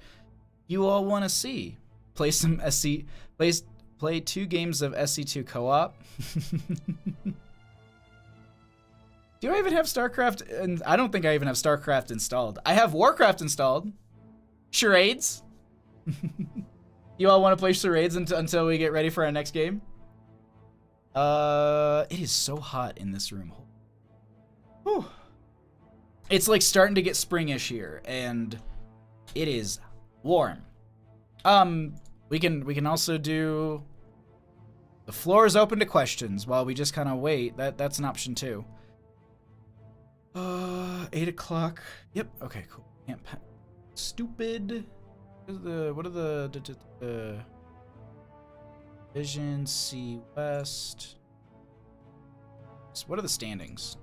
you all want to see. Play some SC. Play 2 games of SC2 co-op. Do I even have StarCraft? And I don't think I even have StarCraft installed. I have Warcraft installed. Charades. You all want to play charades until we get ready for our next game? It is so hot in this room. Whew. It's like starting to get springish here, and it is warm. We can also do the floor is open to questions while we just kind of wait. That's an option too. 8 o'clock. Yep. Okay. Cool. Can't. Stupid. What are the Vision, C West. So what are the standings?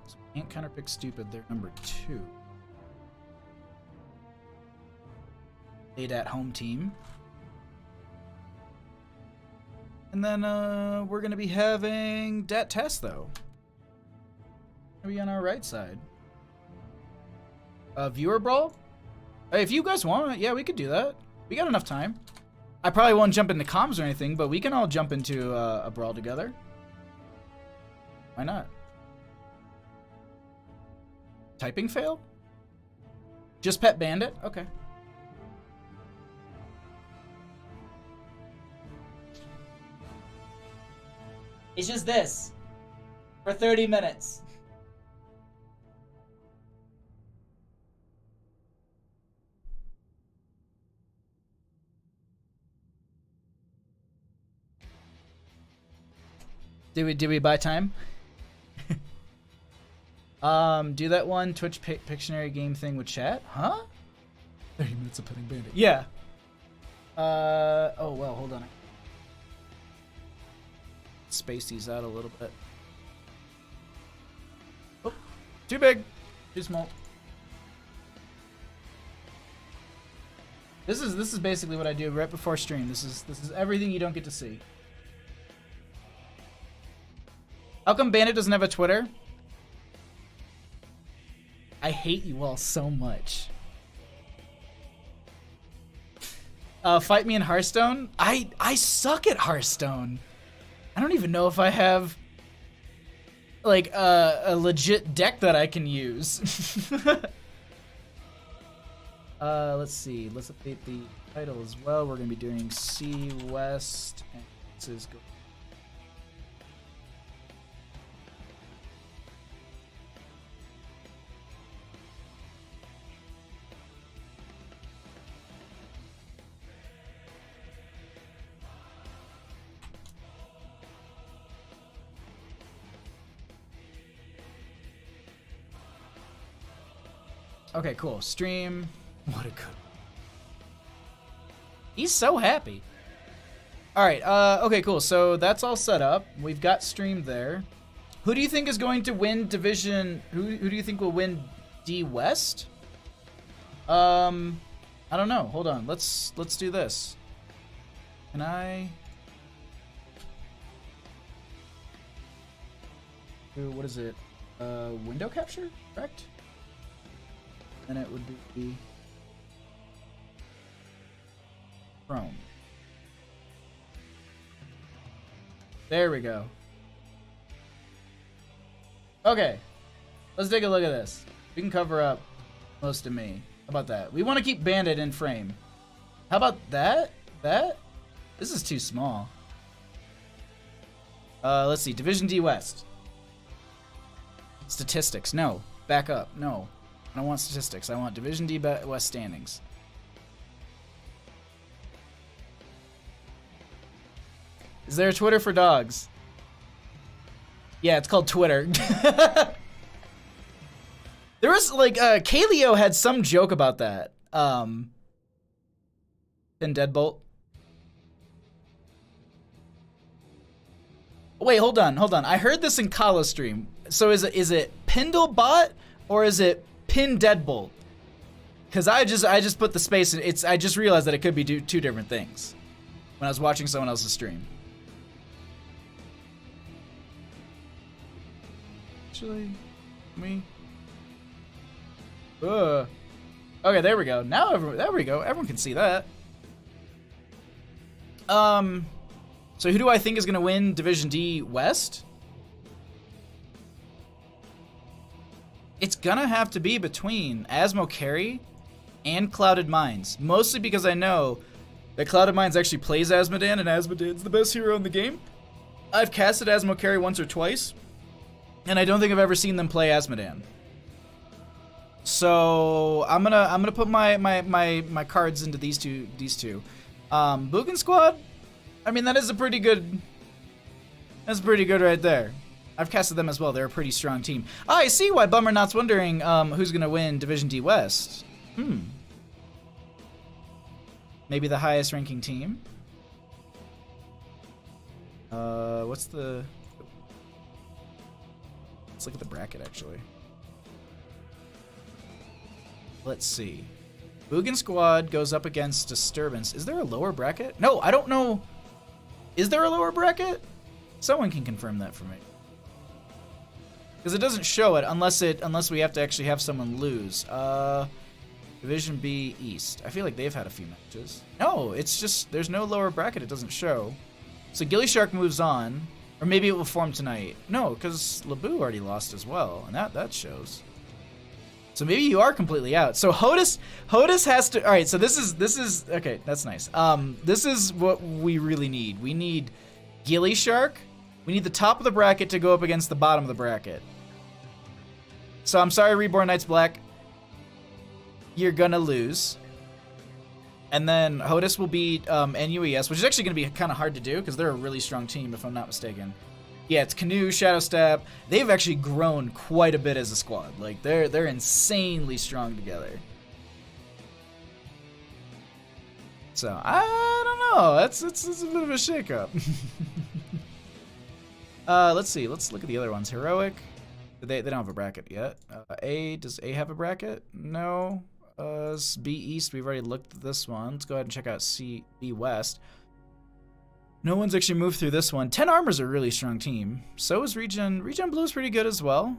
So can't counterpick stupid. They're number 2. ADAT home team. And then we're gonna be having Dat Test though. Gonna be on our right side. Viewer brawl? Hey, if you guys want, yeah, we could do that. We got enough time. I probably won't jump into comms or anything, but we can all jump into a brawl together. Why not? Typing failed? Just Pet Bandit? Okay. It's just this. For 30 minutes. Did we buy time? Do that one Twitch Pictionary game thing with chat? Huh? 30 minutes of Petting Bandit. Yeah. Oh well, hold on. Space these out a little bit. Oh, too big, too small. This is basically what I do right before stream. This is everything you don't get to see. How come Bandit doesn't have a Twitter? I hate you all so much. Fight me in Hearthstone? I suck at Hearthstone. I don't even know if I have like a legit deck that I can use. Let's see. Let's update the title as well. We're gonna be doing C West and this is go. Okay, cool. Stream. What a good. He's so happy. All right. Okay, cool. So that's all set up. We've got stream there. Who do you think is going to win division? Who do you think will win D West? I don't know. Hold on. Let's do this. Can I? What is it? Window capture, correct? Then it would be Chrome. There we go. Okay, let's take a look at this. We can cover up most of me. How about that? We want to keep Bandit in frame. How about that? This is too small. Let's see. Division D West. Statistics. No. Back up. No. I don't want statistics. I want Division D West standings. Is there a Twitter for dogs? Yeah, it's called Twitter. There was like Kaleo had some joke about that. In Deadbolt. Wait, hold on. I heard this in Kala stream. So is it Pindlebot or is it Pin Deadbolt? Because I just put the space in. I just realized that it could be two different things when I was watching someone else's stream. Actually, me. Okay, there we go. Now there we go. Everyone can see that. So who do I think is gonna win Division D West? It's gonna have to be between Asmo Carry and Clouded Minds. Mostly because I know that Clouded Minds actually plays Asmodan, and Asmodan's the best hero in the game. I've casted Asmo Carry once or twice, and I don't think I've ever seen them play Asmodan. So I'm gonna put my cards into these two. Bugin Squad. I mean, that's pretty good right there. I've casted them as well. They're a pretty strong team. I see why Bummernot's wondering who's gonna win Division D West. Maybe the highest ranking team. Let's look at the bracket actually. Let's see. Bugin Squad goes up against Disturbance. Is there a lower bracket? No, I don't know. Is there a lower bracket? Someone can confirm that for me. Because it doesn't show it unless we have to actually have someone lose. Division B East. I feel like they've had a few matches. No, it's just there's no lower bracket. It doesn't show. So gillyShark moves on, or maybe it will form tonight. No, because Labu already lost as well, and that shows. So maybe you are completely out. So Hodis has to. All right. So this is okay. That's nice. This is what we really need. We need gillyShark. We need the top of the bracket to go up against the bottom of the bracket. So I'm sorry, Reborn Knights Black. You're gonna lose. And then Hodis will beat NUES, which is actually gonna be kind of hard to do because they're a really strong team, if I'm not mistaken. Yeah, it's Canoe, Shadowstab. They've actually grown quite a bit as a squad. Like they're insanely strong together. So I don't know. It's a bit of a shakeup. Let's see. Let's look at the other ones. Heroic. They don't have a bracket yet. Does A have a bracket? No. B East. We've already looked at this one. Let's go ahead and check out B West. No one's actually moved through this one. 10 Armor's a really strong team. So is Regen. Regen Blue is pretty good as well.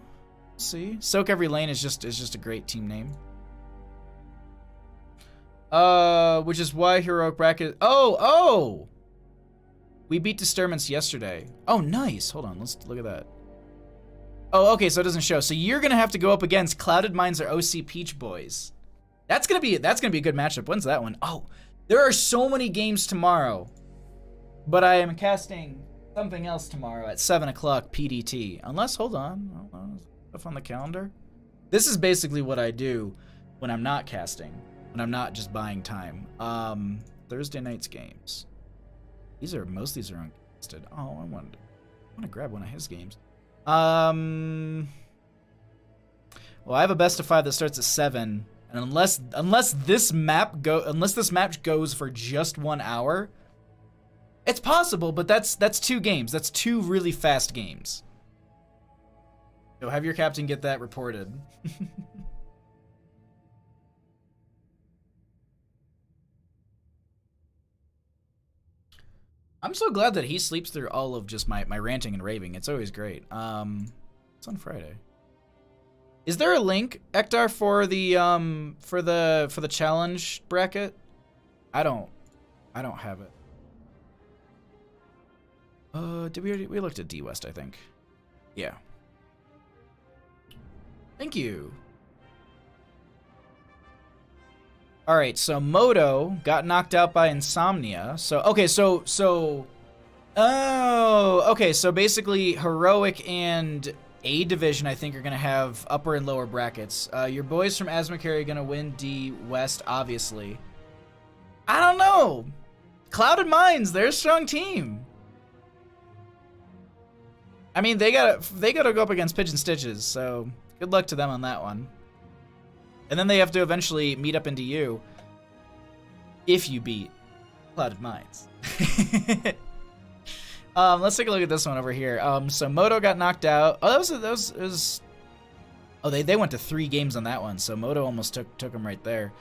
Let's see. Soak Every Lane is just a great team name. Which is why Heroic bracket. Oh! We beat Disturbance yesterday. Oh, nice. Hold on. Let's look at that. Oh, okay. So it doesn't show. So you're gonna have to go up against Clouded Minds or OC Peach Boys. That's gonna be a good matchup. When's that one? Oh, there are so many games tomorrow. But I am casting something else tomorrow at 7 o'clock PDT. Unless, hold on. Stuff on the calendar. This is basically what I do when I'm not casting. When I'm not just buying time. Thursday night's games. Most of these are uncasted. Oh, I want to grab one of his games. Well, I have a best of 5 that starts at 7. And unless this match goes for just 1 hour, It's possible, but that's 2 games. That's 2 really fast games. So have your captain get that reported. I'm so glad that he sleeps through all of just my ranting and raving. It's always great. It's on Friday. Is there a link, Ektar, for the challenge bracket? I don't have it. Did we looked at D West, I think. Yeah. Thank you. All right, so Moto got knocked out by Insomnia. So okay, so basically Heroic and A Division, I think, are gonna have upper and lower brackets. Your boys from Asmacare are gonna win D West, obviously. I don't know. Clouded Minds, they're a strong team. I mean, they gotta go up against Pigeon Stitches, so good luck to them on that one. And then they have to eventually meet up into you if you beat Clouded Minds. Let's take a look at this one over here. So Moto got knocked out. Oh, that was. Oh, they went to 3 games on that one. So Moto almost took him right there.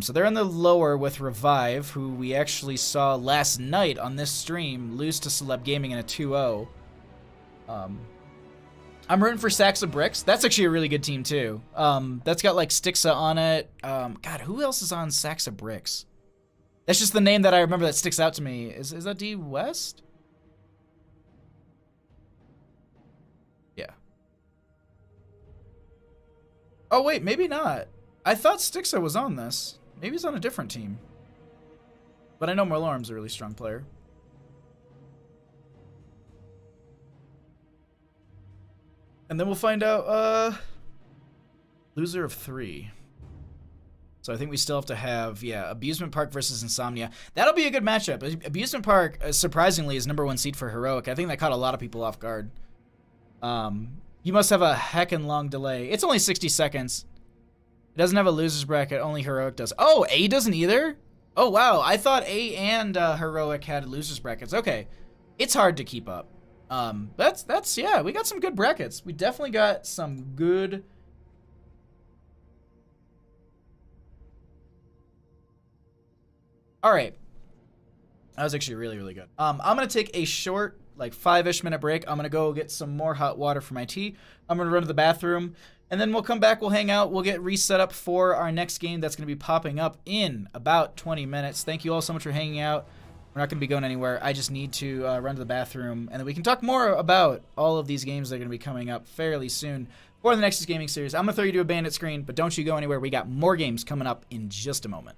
So they're in the lower with Revive, who we actually saw last night on this stream lose to Celeb Gaming in a 2-0. I'm rooting for Sacks of Bricks. That's actually a really good team too. That's got like Stixa on it. God, who else is on Sacks of Bricks? That's just the name that I remember that sticks out to me. Is that D West? Yeah. Oh wait, maybe not. I thought Stixa was on this. Maybe he's on a different team. But I know Merlorm's a really strong player. And then we'll find out loser of 3. So I think we still have to have, yeah, Abusement Park versus Insomnia. That'll be a good matchup. Abusement Park, surprisingly, is #1 seed for Heroic. I think that caught a lot of people off guard. You must have a heckin' long delay. It's only 60 seconds. It doesn't have a loser's bracket. Only Heroic does. Oh, A doesn't either? Oh, wow. I thought A and Heroic had loser's brackets. Okay. It's hard to keep up. That's yeah, we got some good brackets. We definitely got some good. All right. That was actually really, really good. I'm going to take a short, like 5-ish minute break. I'm going to go get some more hot water for my tea. I'm going to run to the bathroom, and then we'll come back, we'll hang out, we'll get reset up for our next game that's going to be popping up in about 20 minutes. Thank you all so much for hanging out. We're not going to be going anywhere. I just need to run to the bathroom, and then we can talk more about all of these games that are going to be coming up fairly soon for the Nexus Gaming Series. I'm going to throw you to a bandit screen, but don't you go anywhere. We got more games coming up in just a moment.